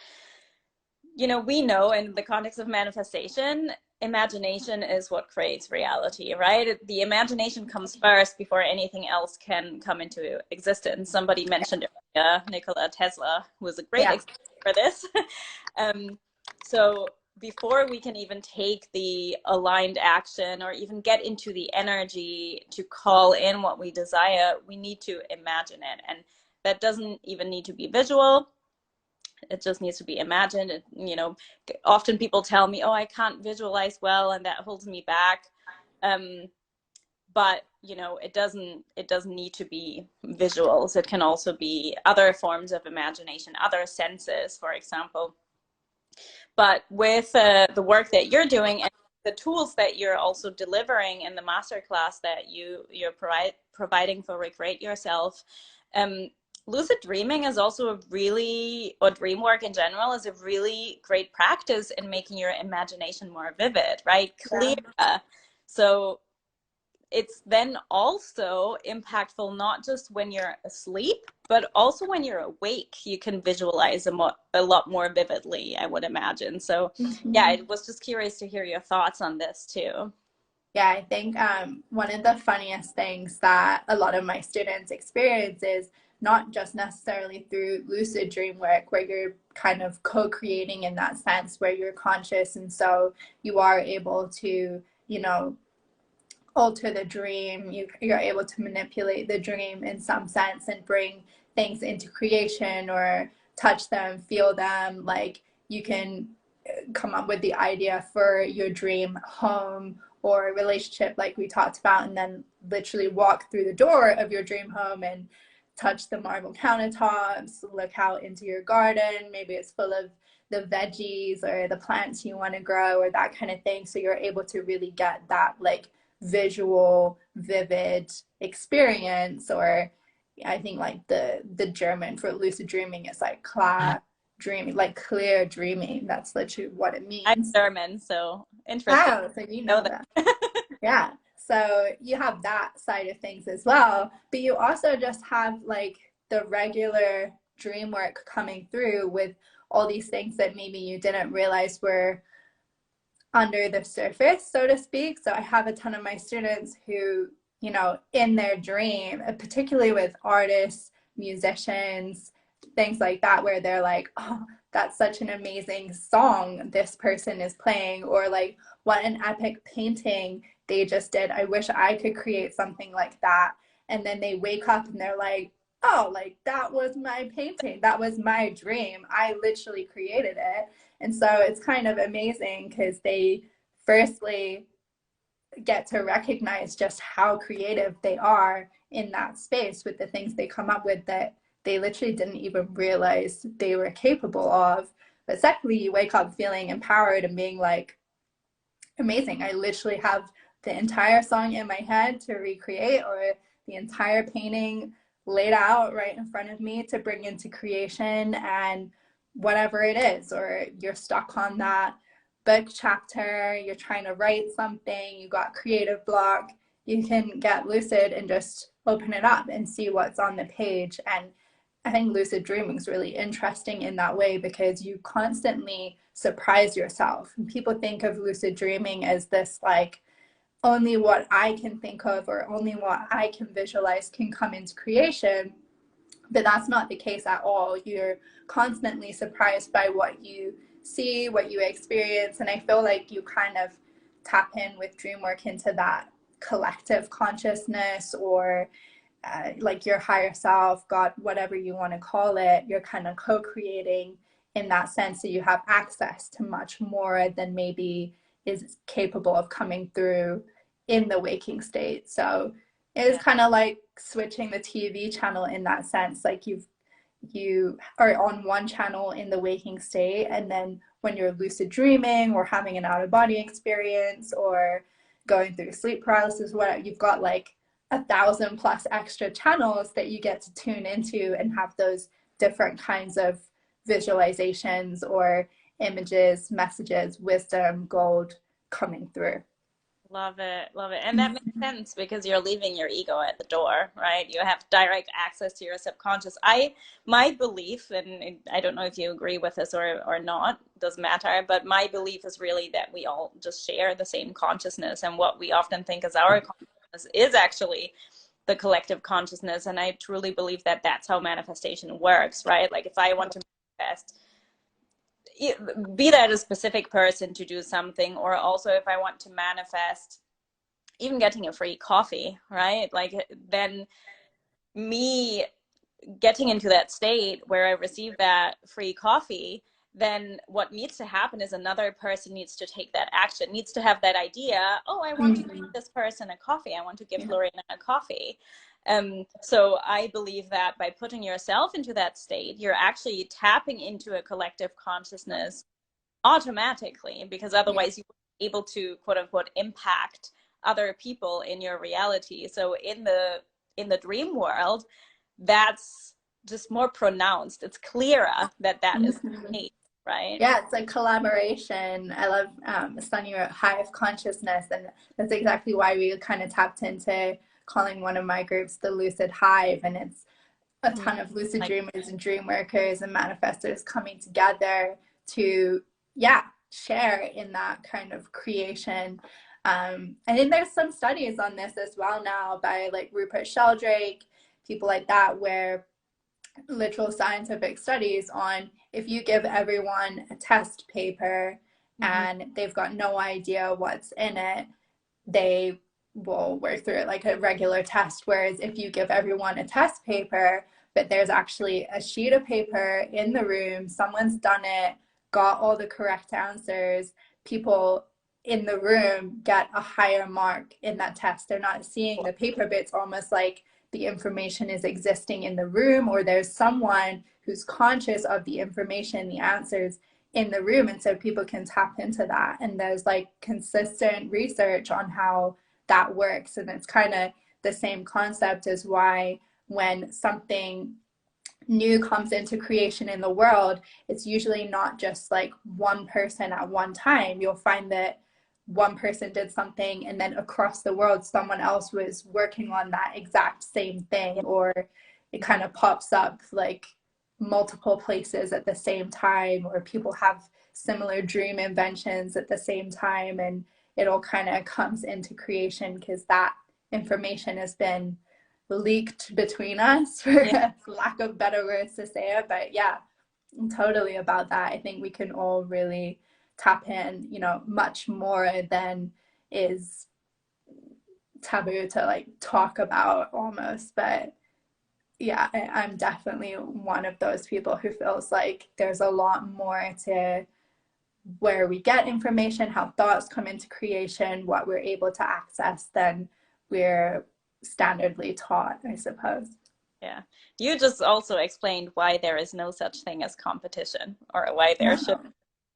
we know in the context of manifestation, imagination is what creates reality, right? The imagination comes first before anything else can come into existence. Somebody mentioned earlier Nikola Tesla, who was a great
Yeah.
example for this. So before we can even take the aligned action or even get into the energy to call in what we desire, we need to imagine it. And that doesn't even need to be visual. It just needs to be imagined. Often people tell me, oh, I can't visualize well, and that holds me back. um, but it doesn't need to be visuals. It can also be other forms of imagination, other senses, for example. But with the work that you're doing and the tools that you're also delivering in the masterclass that you're providing for Recreate Yourself, um, lucid dreaming is also a really, or dream work in general, is a really great practice in making your imagination more vivid, right?
Yeah.
Clear. So it's then also impactful not just when you're asleep, but also when you're awake. You can visualize a lot more vividly, I would imagine. So, yeah,
Mm-hmm.
I was just curious to hear your thoughts on this too.
Yeah, I think one of the funniest things that a lot of my students experience is not just necessarily through lucid dream work, where you're kind of co-creating in that sense, where you're conscious, and so you are able to, alter the dream. You're able to manipulate the dream in some sense and bring things into creation or touch them, feel them. Like you can come up with the idea for your dream home or relationship, like we talked about, and then literally walk through the door of your dream home and touch the marble countertops, look out into your garden. Maybe it's full of the veggies or the plants you want to grow or that kind of thing. So you're able to really get that like visual, vivid experience. Or I think like the German for lucid dreaming is like klar dreaming, like clear dreaming. That's literally what it
I'm
means.
German, so interesting.
Oh, so you
Know
know that.
that.
Yeah. So you have that side of things as well, but you also just have like the regular dream work coming through with all these things that maybe you didn't realize were under the surface, so to speak. So I have a ton of my students who, in their dream, particularly with artists, musicians, things like that, where they're like, oh, that's such an amazing song this person is playing, or like, what an epic painting they just did. I wish I could create something like that. And then they wake up and they're like, oh, like that was my painting. That was my dream. I literally created it. And so it's kind of amazing because they firstly get to recognize just how creative they are in that space with the things they come up with that they literally didn't even realize they were capable of. But secondly, you wake up feeling empowered and being like, amazing. I literally have the entire song in my head to recreate, or the entire painting laid out right in front of me to bring into creation, and whatever it is, or you're stuck on that book chapter, you're trying to write something, you got creative block, you can get lucid and just open it up and see what's on the page. And I think lucid dreaming is really interesting in that way because you constantly surprise yourself. And people think of lucid dreaming as this like only what I can think of or only what I can visualize can come into creation. But that's not the case at all. You're constantly surprised by what you see, what you experience. And I feel like you kind of tap in with dream work into that collective consciousness or like your higher self, God, whatever you want to call it. You're kind of co-creating in that sense. So you have access to much more than maybe is capable of coming through in the waking state. So it's kind of like switching the TV channel in that sense. Like you are on one channel in the waking state, and then when you're lucid dreaming or having an out of body experience or going through sleep paralysis, whatever, you've got like 1,000+ extra channels that you get to tune into and have those different kinds of visualizations or images, messages, wisdom, gold coming through.
Love it, love it. And that makes sense because you're leaving your ego at the door, right? You have direct access to your subconscious. My belief, and I don't know if you agree with this or not, doesn't matter, but my belief is really that we all just share the same consciousness, and what we often think is our consciousness is actually the collective consciousness. And I truly believe that that's how manifestation works, right? Like if I want to manifest, be that a specific person to do something, or also if I want to manifest even getting a free coffee, right? Like then me getting into that state where I receive that free coffee, then what needs to happen is another person needs to take that action, needs to have that idea. Oh, I want to give this person a coffee. I want to give Lorena a coffee. So I believe that by putting yourself into that state, you're actually tapping into a collective consciousness automatically, because otherwise you wouldn't be able to quote unquote impact other people in your reality. So in the dream world, that's just more pronounced. It's clearer that that is the case, right?
Yeah, it's like collaboration. I love Sunny wrote Hive Consciousness, and that's exactly why we kind of tapped into calling one of my groups the Lucid Hive. And it's a ton of lucid dreamers and dream workers and manifestors coming together to, share in that kind of creation. I think there's some studies on this as well now by like Rupert Sheldrake, people like that, where literal scientific studies on if you give everyone a test paper and they've got no idea what's in it, they will work through it like a regular test. Whereas if you give everyone a test paper, but there's actually a sheet of paper in the room, someone's done it, got all the correct answers, people in the room get a higher mark in that test. They're not seeing the paper, but it's almost like the information is existing in the room, or there's someone who's conscious of the information, the answers in the room. And so people can tap into that. And there's like consistent research on how that works. And it's kind of the same concept as why when something new comes into creation in the world, it's usually not just like one person at one time. You'll find that one person did something and then across the world someone else was working on that exact same thing, or it kind of pops up like multiple places at the same time, or people have similar dream inventions at the same time, and it all kind of comes into creation because that information has been leaked between us, for lack of better words to say it. But yeah, I'm totally about that. I think we can all really tap in, much more than is taboo to like talk about almost. But yeah, I'm definitely one of those people who feels like there's a lot more to where we get information, how thoughts come into creation, what we're able to access than we're standardly taught, I suppose.
Yeah. You just also explained why there is no such thing as competition, or why there should,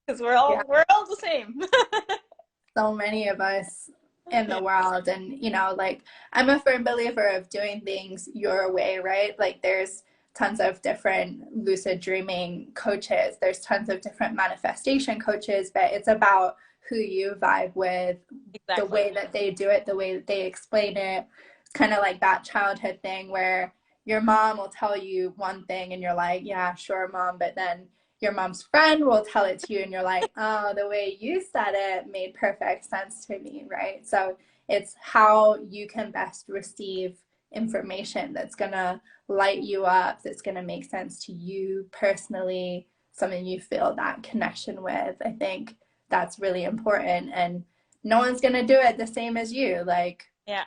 because we're all the same.
So many of us in the world, and like I'm a firm believer of doing things your way, right? Like there's tons of different lucid dreaming coaches. There's tons of different manifestation coaches, but it's about who you vibe with,
Exactly.
the way that they do it, the way that they explain it. It's kind of like that childhood thing where your mom will tell you one thing and you're like, yeah, sure, mom. But then your mom's friend will tell it to you and you're like, oh, the way you said it made perfect sense to me, right? So it's how you can best receive information that's going to light you up, that's going to make sense to you personally, something you feel that connection with. I think that's really important. And no one's going to do it the same as you. Like,
Yeah.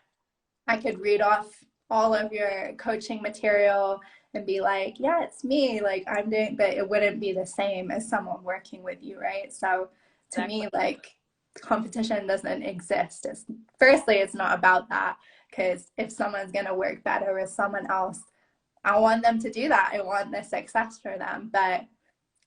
I could read off all of your coaching material and be like, yeah, it's me, like I'm doing, but it wouldn't be the same as someone working with you, right? So to
Exactly.
me, like, competition doesn't exist. It's, firstly, it's not about that, because if someone's going to work better with someone else, I want them to do that. I want the success for them. But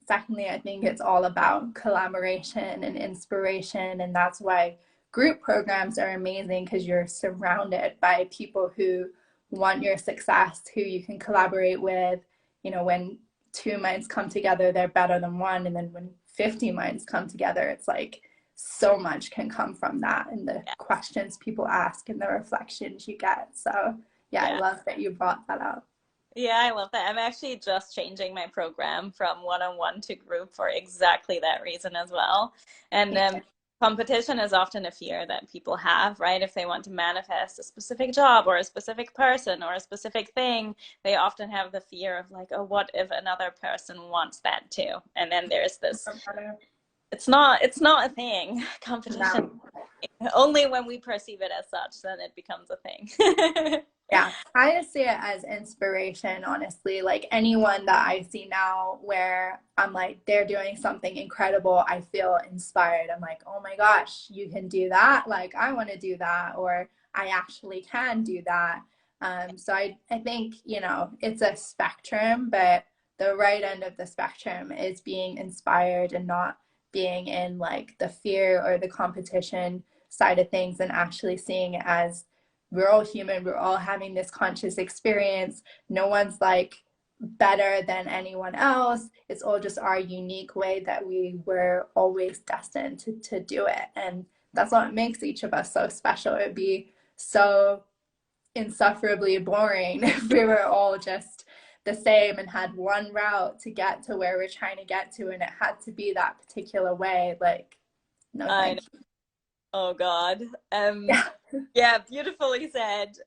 secondly, I think it's all about collaboration and inspiration. And that's why group programs are amazing, because you're surrounded by people who want your success, who you can collaborate with. You know, when two minds come together, they're better than one. And then when 50 minds come together, it's like so much can come from that, and the
Yeah.
questions people ask and the reflections you get. So yeah, I
Yeah.
love that you brought that up.
Yeah, I love that. I'm actually just changing my program from one-on-one to group for exactly that reason as well. And
Yeah.
competition is often a fear that people have, right? If they want to manifest a specific job or a specific person or a specific thing, they often have the fear of like, oh, what if another person wants that too? And then there's this, it's not a thing. Competition,
No.
only when we perceive it as such, then it becomes a thing.
Yeah, I see it as inspiration, honestly. Like anyone that I see now where I'm like, they're doing something incredible, I feel inspired. I'm like, oh my gosh, you can do that. Like, I want to do that, or I actually can do that. So I think, you know, it's a spectrum, but the right end of the spectrum is being inspired and not being in like the fear or the competition side of things, and actually seeing it as we're all human, we're all having this conscious experience. No one's like better than anyone else. It's all just our unique way that we were always destined to do it. And that's what makes each of us so special. It'd be so insufferably boring if we were all just the same and had one route to get to where we're trying to get to, and it had to be that particular way. Like, no,
I
thank
know.
you.
Oh God.
Yeah.
Yeah, beautifully said.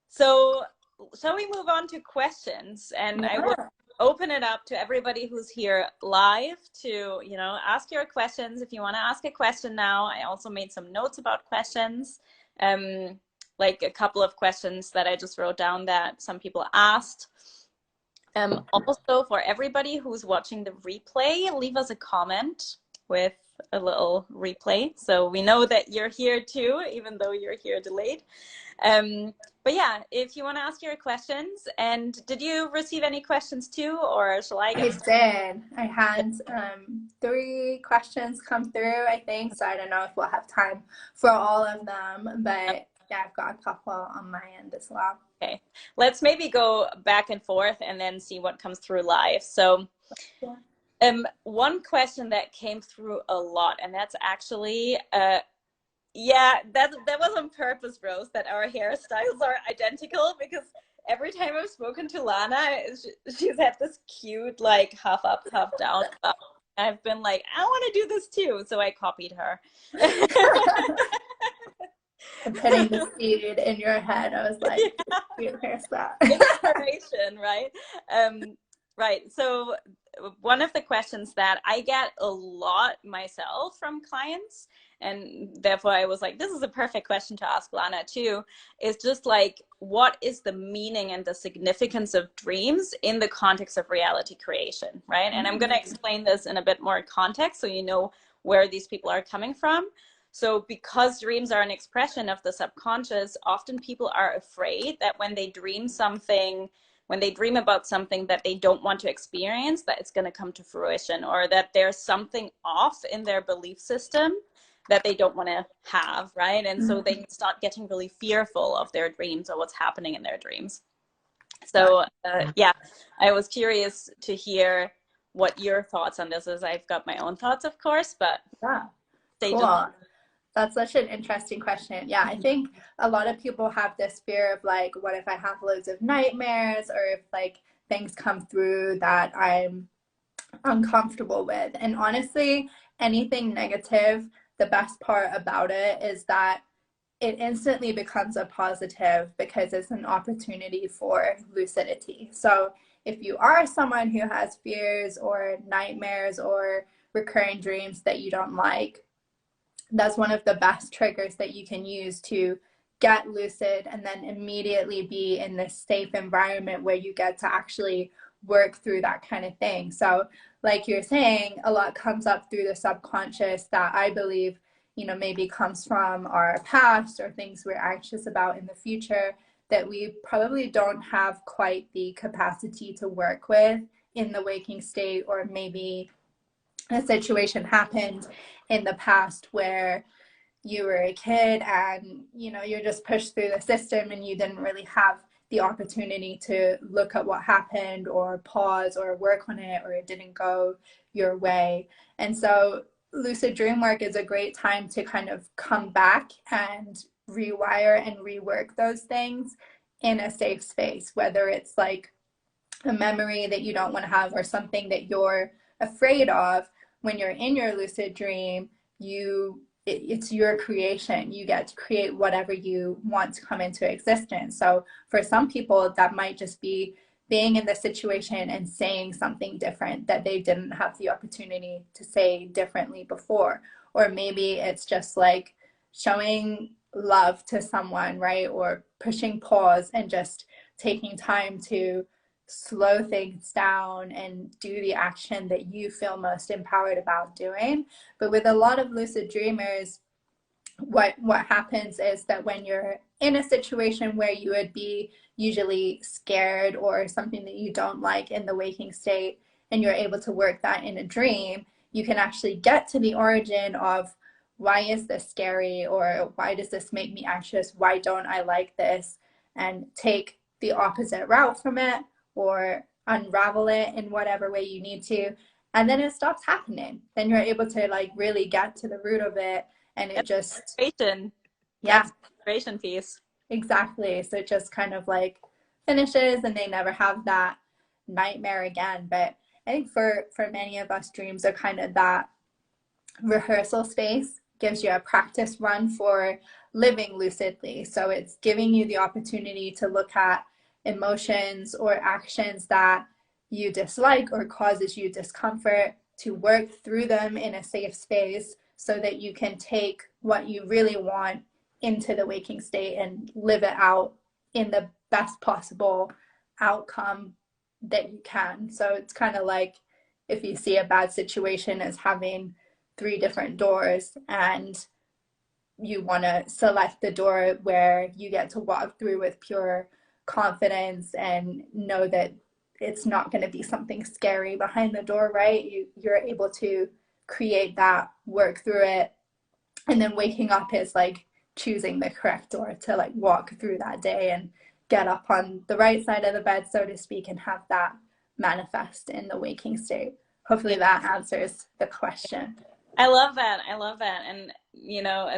So shall we move on to questions? And I will
Yeah.
open it up to everybody who's here live to, ask your questions. If you want to ask a question now, I also made some notes about questions, like a couple of questions that I just wrote down that some people asked. Also, for everybody who's watching the replay, leave us a comment with a little replay, so we know that you're here too, even though you're here delayed. But yeah, if you want to ask your questions. And did you receive any questions too, or shall I
I
get started?
did. I had 3 questions come through, I think. So I don't know if we'll have time for all of them, but yeah, I've got a couple on my end as well.
Okay, let's maybe go back and forth and then see what comes through live. So
Yeah.
one question that came through a lot, and that's actually yeah, that was on purpose, Rose, that our hairstyles are identical, because every time I've spoken to Lana, she's had this cute like half up, half down. I've been like, I want to do this too, so I copied her.
I'm putting the seed in your head. I was like, cute hairstyle.
Inspiration, right? Right. So one of the questions that I get a lot myself from clients, and therefore I was like, this is a perfect question to ask Lana too, is just like, what is the meaning and the significance of dreams in the context of reality creation, right? And I'm going to explain this in a bit more context so you know where these people are coming from. So because dreams are an expression of the subconscious, often people are afraid that when they dream about something that they don't want to experience, that it's going to come to fruition, or that there's something off in their belief system that they don't want to have, right? And so they start getting really fearful of their dreams or what's happening in their dreams. So yeah, I was curious to hear what your thoughts on this is. I've got my own thoughts, of course, but
Yeah,
stay tuned.
cool. That's such an interesting question. Yeah, I think a lot of people have this fear of like, what if I have loads of nightmares, or if like things come through that I'm uncomfortable with. And honestly, anything negative, the best part about it is that it instantly becomes a positive because it's an opportunity for lucidity. So if you are someone who has fears or nightmares or recurring dreams that you don't like, that's one of the best triggers that you can use to get lucid and then immediately be in this safe environment where you get to actually work through that kind of thing. So like you're saying, a lot comes up through the subconscious that I believe, you know, maybe comes from our past or things we're anxious about in the future that we probably don't have quite the capacity to work with in the waking state, or maybe a situation happened in the past where you were a kid and you know you're just pushed through the system and you didn't really have the opportunity to look at what happened or pause or work on it, or it didn't go your way. And so lucid dream work is a great time to kind of come back and rewire and rework those things in a safe space, whether it's like a memory that you don't want to have or something that you're afraid of. When you're in your lucid dream, it's your creation. You get to create whatever you want to come into existence. So for some people, that might just be being in the situation and saying something different that they didn't have the opportunity to say differently before. Or maybe it's just like showing love to someone, right? Or pushing pause and just taking time to slow things down and do the action that you feel most empowered about doing. But with a lot of lucid dreamers, what happens is that when you're in a situation where you would be usually scared or something that you don't like in the waking state, and you're able to work that in a dream, you can actually get to the origin of why is this scary, or why does this make me anxious, why don't I like this, and take the opposite route from it or unravel it in whatever way you need to, and then it stops happening. Then you're able to like really get to the root of it, and it
That's
just,
inspiration.
yeah,
That's the inspiration piece.
exactly. So it just kind of like finishes and they never have that nightmare again. But I think for many of us, dreams are kind of that rehearsal space, gives you a practice run for living lucidly. So it's giving you the opportunity to look at emotions or actions that you dislike or causes you discomfort, to work through them in a safe space so that you can take what you really want into the waking state and live it out in the best possible outcome that you can. So it's kind of like if you see a bad situation as having three different doors, and you want to select the door where you get to walk through with pure confidence and know that it's not going to be something scary behind the door, right? You're able to create that, work through it, and then waking up is like choosing the correct door to like walk through that day and get up on the right side of the bed, so to speak, and have that manifest in the waking state. Hopefully
Yeah.
that answers the question.
I love that. I love that. And, you know,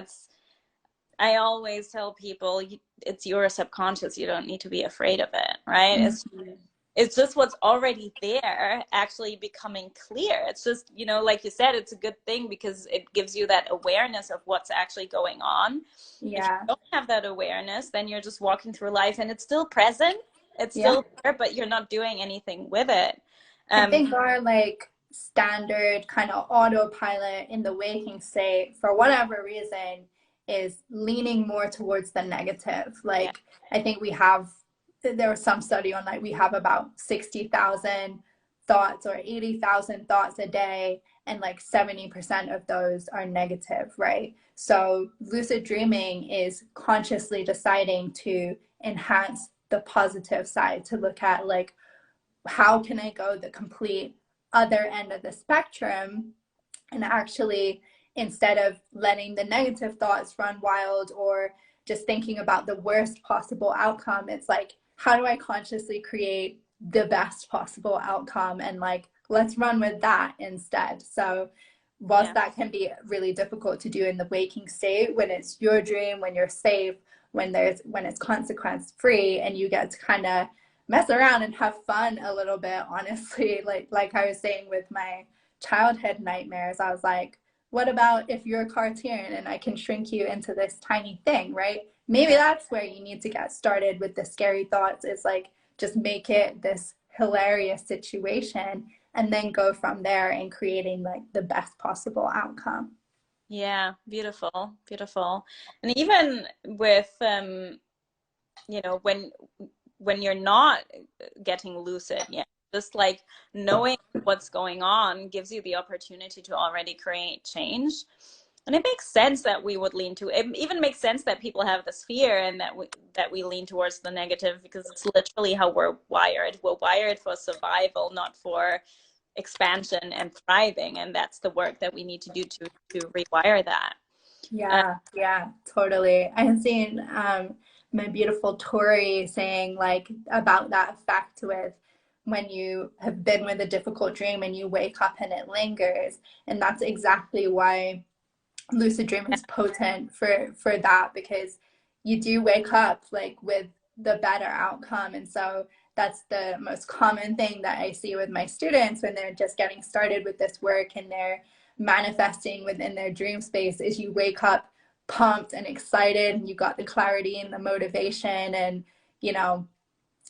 I always tell people it's your subconscious. You don't need to be afraid of it, right?
Mm-hmm.
It's just what's already there actually becoming clear. It's just, you know, like you said, it's a good thing because it gives you that awareness of what's actually going on. If you
Yeah.
don't have that awareness, then you're just walking through life and it's still present. It's
Yeah.
still there, but you're not doing anything with it.
I
Um,
think our like standard kind of autopilot in the waking state, for whatever reason, is leaning more towards the negative.
yeah,
Like, I think there was some study on like we have about 60,000 thoughts or 80,000 thoughts a day, and like 70% of those are negative, right? So, lucid dreaming is consciously deciding to enhance the positive side, to look at like, how can I go the complete other end of the spectrum, and actually, instead of letting the negative thoughts run wild or just thinking about the worst possible outcome, it's like, how do I consciously create the best possible outcome, and like, let's run with that instead. So whilst
Yeah.
that can be really difficult to do in the waking state, when it's your dream, when you're safe, when it's consequence free, and you get to kind of mess around and have fun a little bit, honestly, like I was saying with my childhood nightmares, I was like, what about if you're a cartoon and I can shrink you into this tiny thing, right? Maybe
Yeah.
that's where you need to get started with the scary thoughts, is like, just make it this hilarious situation, and then go from there and creating like the best possible outcome.
Yeah, beautiful, beautiful. And even with you know, when you're not getting lucid, yeah, just like knowing what's going on gives you the opportunity to already create change. And it makes sense that we would lean to it. Even makes sense that people have this fear and that we lean towards the negative, because it's literally how we're wired. We're wired for survival, not for expansion and thriving. And that's the work that we need to do to rewire that. Uh,
Yeah, totally. I have seen my beautiful Tori saying like about that effect with when you have been with a difficult dream and you wake up and it lingers. And that's exactly why lucid dreaming is potent for that, because you do wake up like with the better outcome. And so that's the most common thing that I see with my students when they're just getting started with this work and they're manifesting within their dream space, is you wake up pumped and excited, and you got the clarity and the motivation. And you know,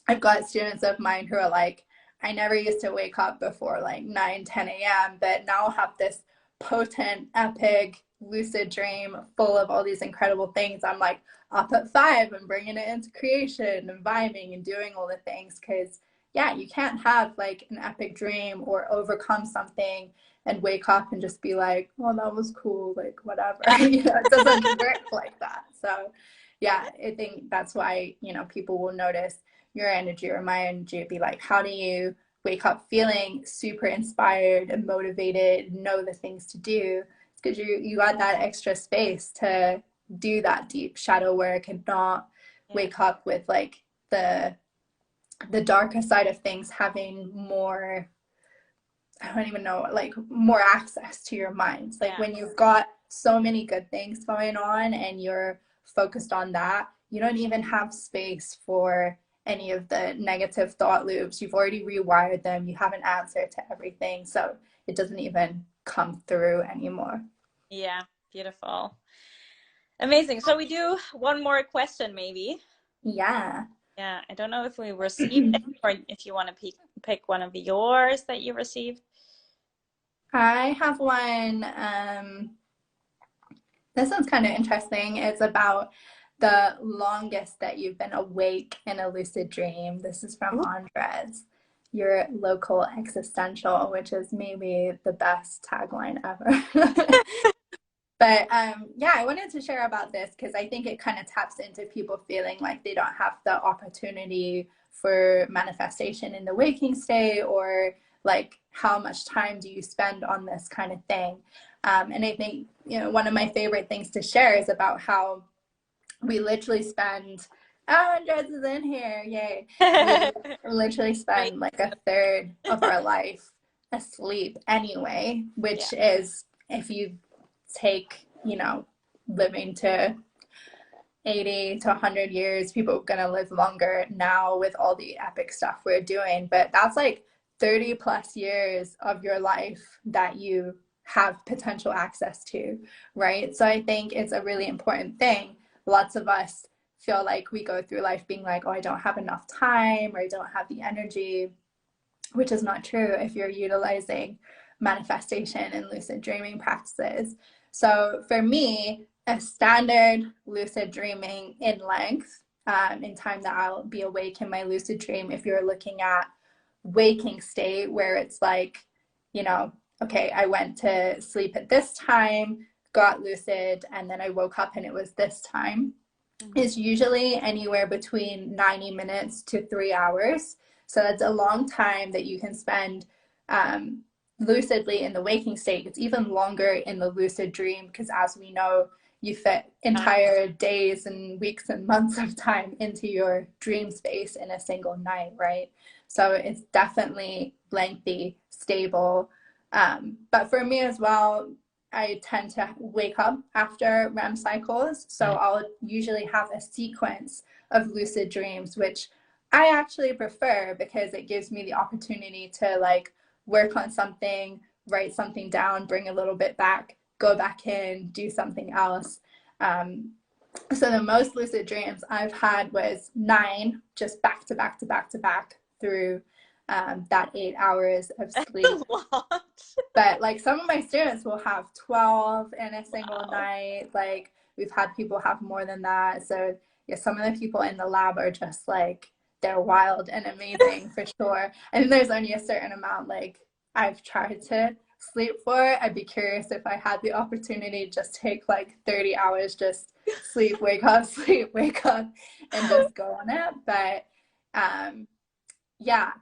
I've got students of mine who are like, I never used to wake up before like 9, 10 a.m., but now have this potent, epic, lucid dream full of all these incredible things. I'm like up at 5 and bringing it into creation and vibing and doing all the things. Because, yeah, you can't have like an epic dream or overcome something and wake up and just be like, well, that was cool, like whatever. You know, it doesn't work like that. So, yeah, I think that's why, you know, people will notice your energy or my energy, be like, how do you wake up feeling super inspired and motivated, know the things to do? It's because you got that extra space to do that deep shadow work, and not
yeah.
wake up with like the darker side of things having more, I don't even know, like more access to your mind. Like
Yeah.
when you've got so many good things going on and you're focused on that, you don't even have space for any of the negative thought loops. You've already rewired them. You have an answer to everything. So it doesn't even come through anymore.
Yeah. Beautiful. Amazing. So we do one more question, maybe.
Yeah.
Yeah. I don't know if we received it or if you want to pick one of yours that you received.
I have one. This one's kind of interesting. It's about the longest that you've been awake in a lucid dream. This is from
Ooh.
Andres, your local existential, which is maybe the best tagline ever. But yeah, I wanted to share about this because I think it kind of taps into people feeling like they don't have the opportunity for manifestation in the waking state, or like how much time do you spend on this kind of thing. And I think, you know, one of my favorite things to share is about how we literally spend, oh, Andres is in here, yay. We literally
Great.
spend like a third of our life asleep anyway,
Yeah.
which is, if you take, you know, living to 80 to 100 years, people are going to live longer now with all the epic stuff we're doing. But that's like 30 plus years of your life that you have potential access to, right? So I think it's a really important thing. Lots of us feel like we go through life being like, oh, I don't have enough time, or I don't have the energy, which is not true if you're utilizing manifestation and lucid dreaming practices. So for me, a standard lucid dreaming in length, in time that I'll be awake in my lucid dream, if you're looking at waking state where it's like, you know, okay, I went to sleep at this time, got lucid, and then I woke up and it was this time, is usually anywhere between 90 minutes to 3 hours. So that's a long time that you can spend lucidly in the waking state. It's even longer in the lucid dream because, as we know, you fit entire days and weeks and months of time into your dream space in a single night, right? So it's definitely lengthy, stable. But for me as well, I tend to wake up after REM cycles. So I'll usually have a sequence of lucid dreams, which I actually prefer because it gives me the opportunity to like work on something, write something down, bring a little bit back, go back in, do something else. So the most lucid dreams I've had was 9, just back to back to back to back through that 8 hours of sleep. But like some of my students will have 12 in a single night. Like we've had people have more than that. So yeah, some of the people in the lab are just like, they're wild and amazing for sure. And there's only a certain amount like I've tried to sleep for. I'd be curious if I had the opportunity to just take like 30 hours, just sleep, wake up, sleep, wake up, and just go on it. But yeah,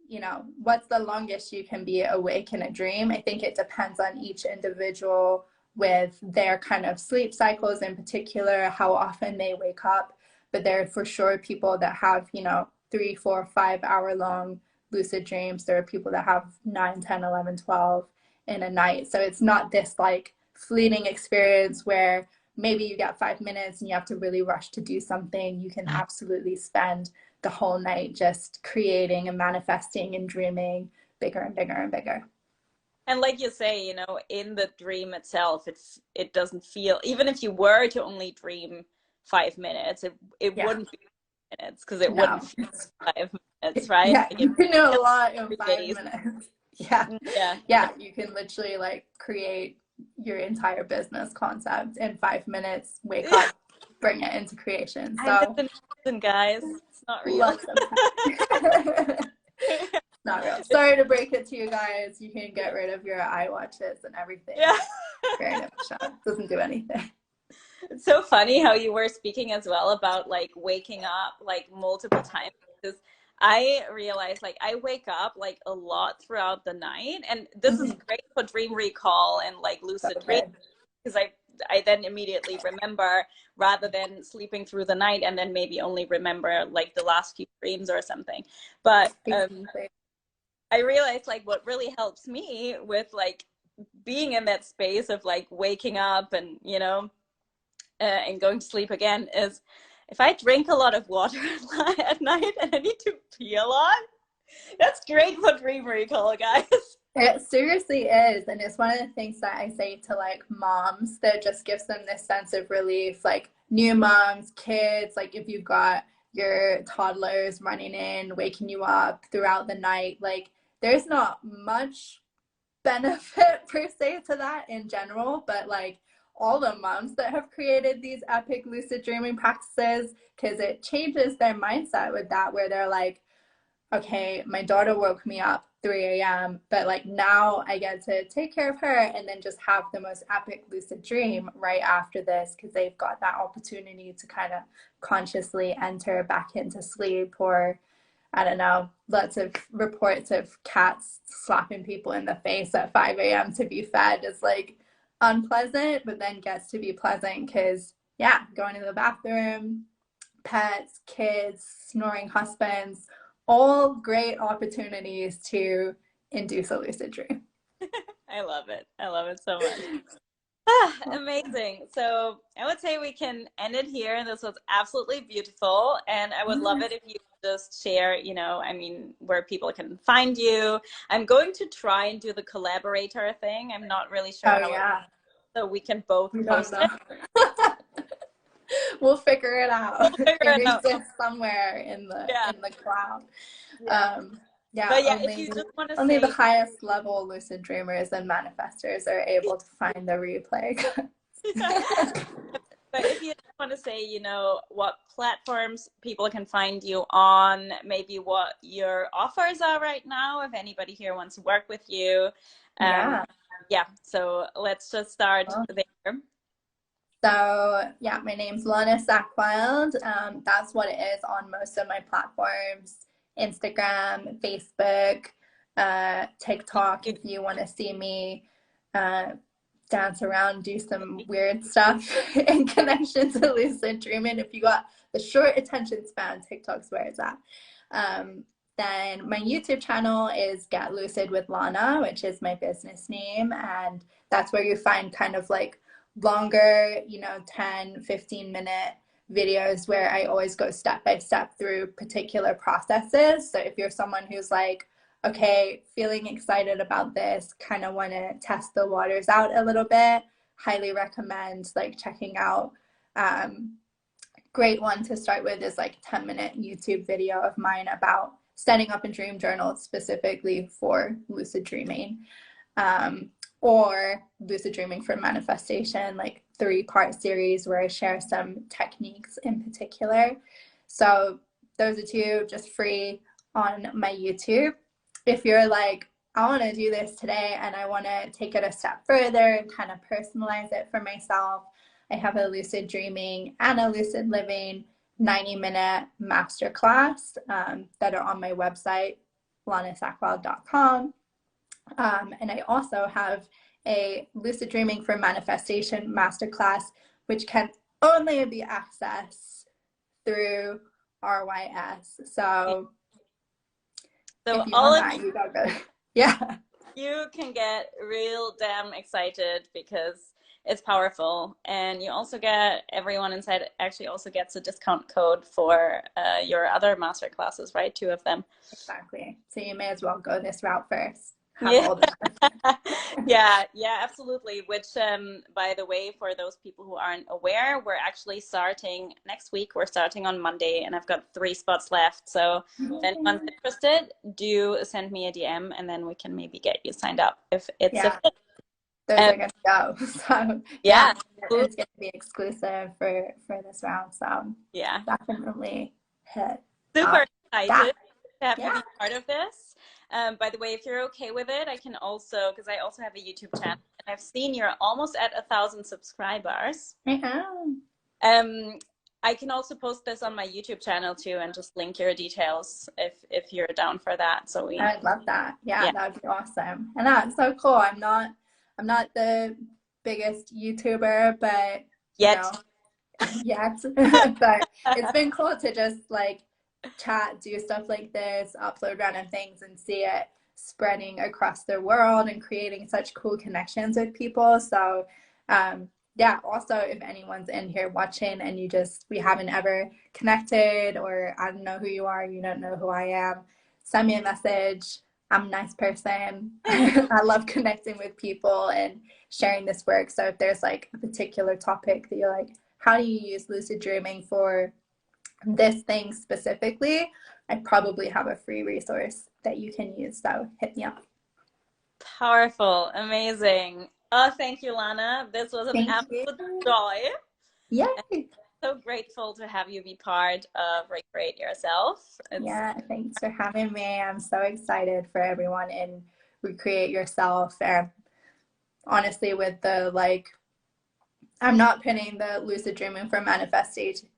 you know, what's the longest you can be awake in a dream? I think it depends on each individual with their kind of sleep cycles in particular, how often they wake up. But there are for sure people that have, you know, 3, 4, 5 hour long lucid dreams. There are people that have 9, 10, 11, 12 in a night. So it's not this like fleeting experience where maybe you get 5 minutes and you have to really rush to do something. You can absolutely spend the whole night just creating and manifesting and dreaming bigger and bigger and bigger.
And like you say, you know, in the dream itself, it doesn't feel, even if you were to only dream 5 minutes, it
Yeah.
wouldn't be minutes because it
No.
wouldn't feel 5 minutes, right?
Yeah,
Like
you can do a lot in 5
days.
minutes. Yeah.
Yeah.
Yeah, you can literally like create your entire business concept in 5 minutes, wake up, bring it into creation. So
I'm just guys. It's not real.
lots of time. Not real. Sorry to break it to you guys. You can get rid of your iWatches and everything.
Yeah.
Doesn't do anything.
It's so funny how you were speaking as well about like waking up like multiple times, because I realized like I wake up like a lot throughout the night, and this is great for dream recall and like lucid dreaming, because I then immediately remember rather than sleeping through the night and then maybe only remember like the last few dreams or something. But I realized like what really helps me with like being in that space of like waking up and, you know, and going to sleep again is if I drink a lot of water at night and I need to pee a lot. That's great for dream recall, guys.
It seriously is. And it's one of the things that I say to like moms that just gives them this sense of relief, like new moms, kids, like if you've got your toddlers running in, waking you up throughout the night, like there's not much benefit per se to that in general, but like all the moms that have created these epic lucid dreaming practices, because it changes their mindset with that, where they're like, okay, my daughter woke me up 3 a.m., but like now I get to take care of her and then just have the most epic lucid dream right after this, because they've got that opportunity to kind of consciously enter back into sleep. Or I don't know, lots of reports of cats slapping people in the face at 5 a.m. to be fed is like unpleasant, but then gets to be pleasant because, yeah, going to the bathroom, pets, kids, snoring husbands, all great opportunities to induce a lucid dream.
I love it. I love it so much. Amazing. So I would say we can end it here. This was absolutely beautiful. And I would love it if you just share, you know, I mean, where people can find you. I'm going to try and do the collaborator thing. I'm not really sure how so we can both post it.
We'll figure it out.
We'll figure it out.
Exists somewhere in the cloud.
But yeah, if you just want to
only the highest level lucid dreamers and manifestors are able to find the replay.
But if you want to say, you know, what platforms people can find you on, maybe what your offers are right now, if anybody here wants to work with you. So let's just start there.
So yeah, my name's Lana Sackwild. That's what it is on most of my platforms: Instagram, Facebook, TikTok, if you want to see me dance around, do some weird stuff in connection to lucid dreaming. If you got the short attention span, TikTok's where it's at. Then my YouTube channel is Get Lucid with Lana, which is my business name. And that's where you find kind of like longer, 10, 15-minute videos where I always go step by step through particular processes. So if you're someone who's like, okay, feeling excited about this, kind of want to test the waters out a little bit, highly recommend like checking out. Great one to start with is like a 10-minute YouTube video of mine about setting up a dream journal specifically for lucid dreaming, or lucid dreaming for manifestation, like 3-part series where I share some techniques in particular. So those are 2 just free on my YouTube. If you're like, I want to do this today and I want to take it a step further and kind of personalize it for myself, I have a lucid dreaming and a lucid living 90-minute masterclass that are on my website, lanasackwell.com. And I also have a lucid dreaming for manifestation masterclass, which can only be accessed through RYS. So if you
all
want that, you gotta go. Yeah.
You can get real damn excited because it's powerful, and you also get, everyone inside actually also gets a discount code for your other master classes, right? 2 of them.
Exactly. So you may as well go this route first.
Yeah. Yeah, absolutely. Which, by the way, for those people who aren't aware, we're actually starting next week. We're starting on Monday, and I've got 3 spots left. So if anyone's interested, do send me a DM, and then we can maybe get you signed up if it's a fit.
Those are going to go. So
yeah,
it's going to be exclusive for this round. So
yeah,
definitely hit.
Super excited to have you be part of this. By the way, if you're okay with it, I can also, because I also have a YouTube channel, and I've seen you're almost at 1,000 subscribers.
I am.
I can also post this on my YouTube channel too, and just link your details if you're down for that. So
I'd love that. Yeah, that would be awesome. And that's so cool. I'm not the biggest YouTuber, but yet, but it's been cool to just like chat, do stuff like this, upload random things, and see it spreading across the world and creating such cool connections with people. So also, if anyone's in here watching and we haven't ever connected, or I don't know who you are, you don't know who I am, send me a message. I'm a nice person. I love connecting with people and sharing this work. So if there's like a particular topic that you're like, how do you use lucid dreaming for this thing specifically, I probably have a free resource that you can use. So hit me up.
Powerful. Amazing. Oh, thank you, Lana. This was an absolute joy.
Yay.
So grateful to have you be part of Recreate Yourself.
Thanks for having me. I'm so excited for everyone in Recreate Yourself. And honestly, with the I'm not putting the lucid dreaming for manifestation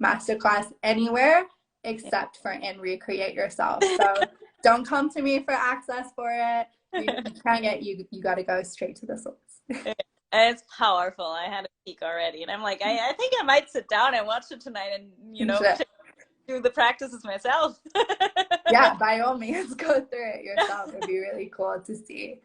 masterclass anywhere except for in Recreate Yourself. So don't come to me for access for it. You can't get, you got to go straight to the source.
It's powerful. I had a peek already, and I'm like, I think I might sit down and watch it tonight, and do the practices myself.
Yeah, by all means, go through it yourself. It'd be really cool to see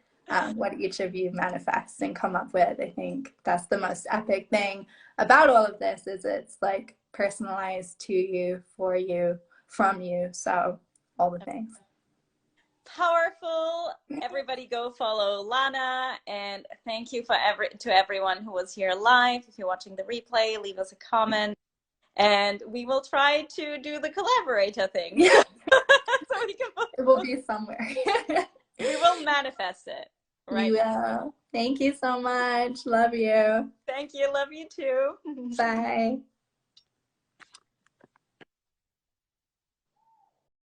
what each of you manifests and come up with. I think that's the most epic thing about all of this, is it's like personalized to you, for you, from you. So all the things.
Powerful. Everybody go follow Lana, and thank you to everyone who was here live. If you're watching the replay, leave us a comment, and we will try to do the collaborator thing.
Yeah. So it will be somewhere.
We will manifest it. Right.
You will. Thank you so much. Love you.
Thank you. Love you too.
Bye.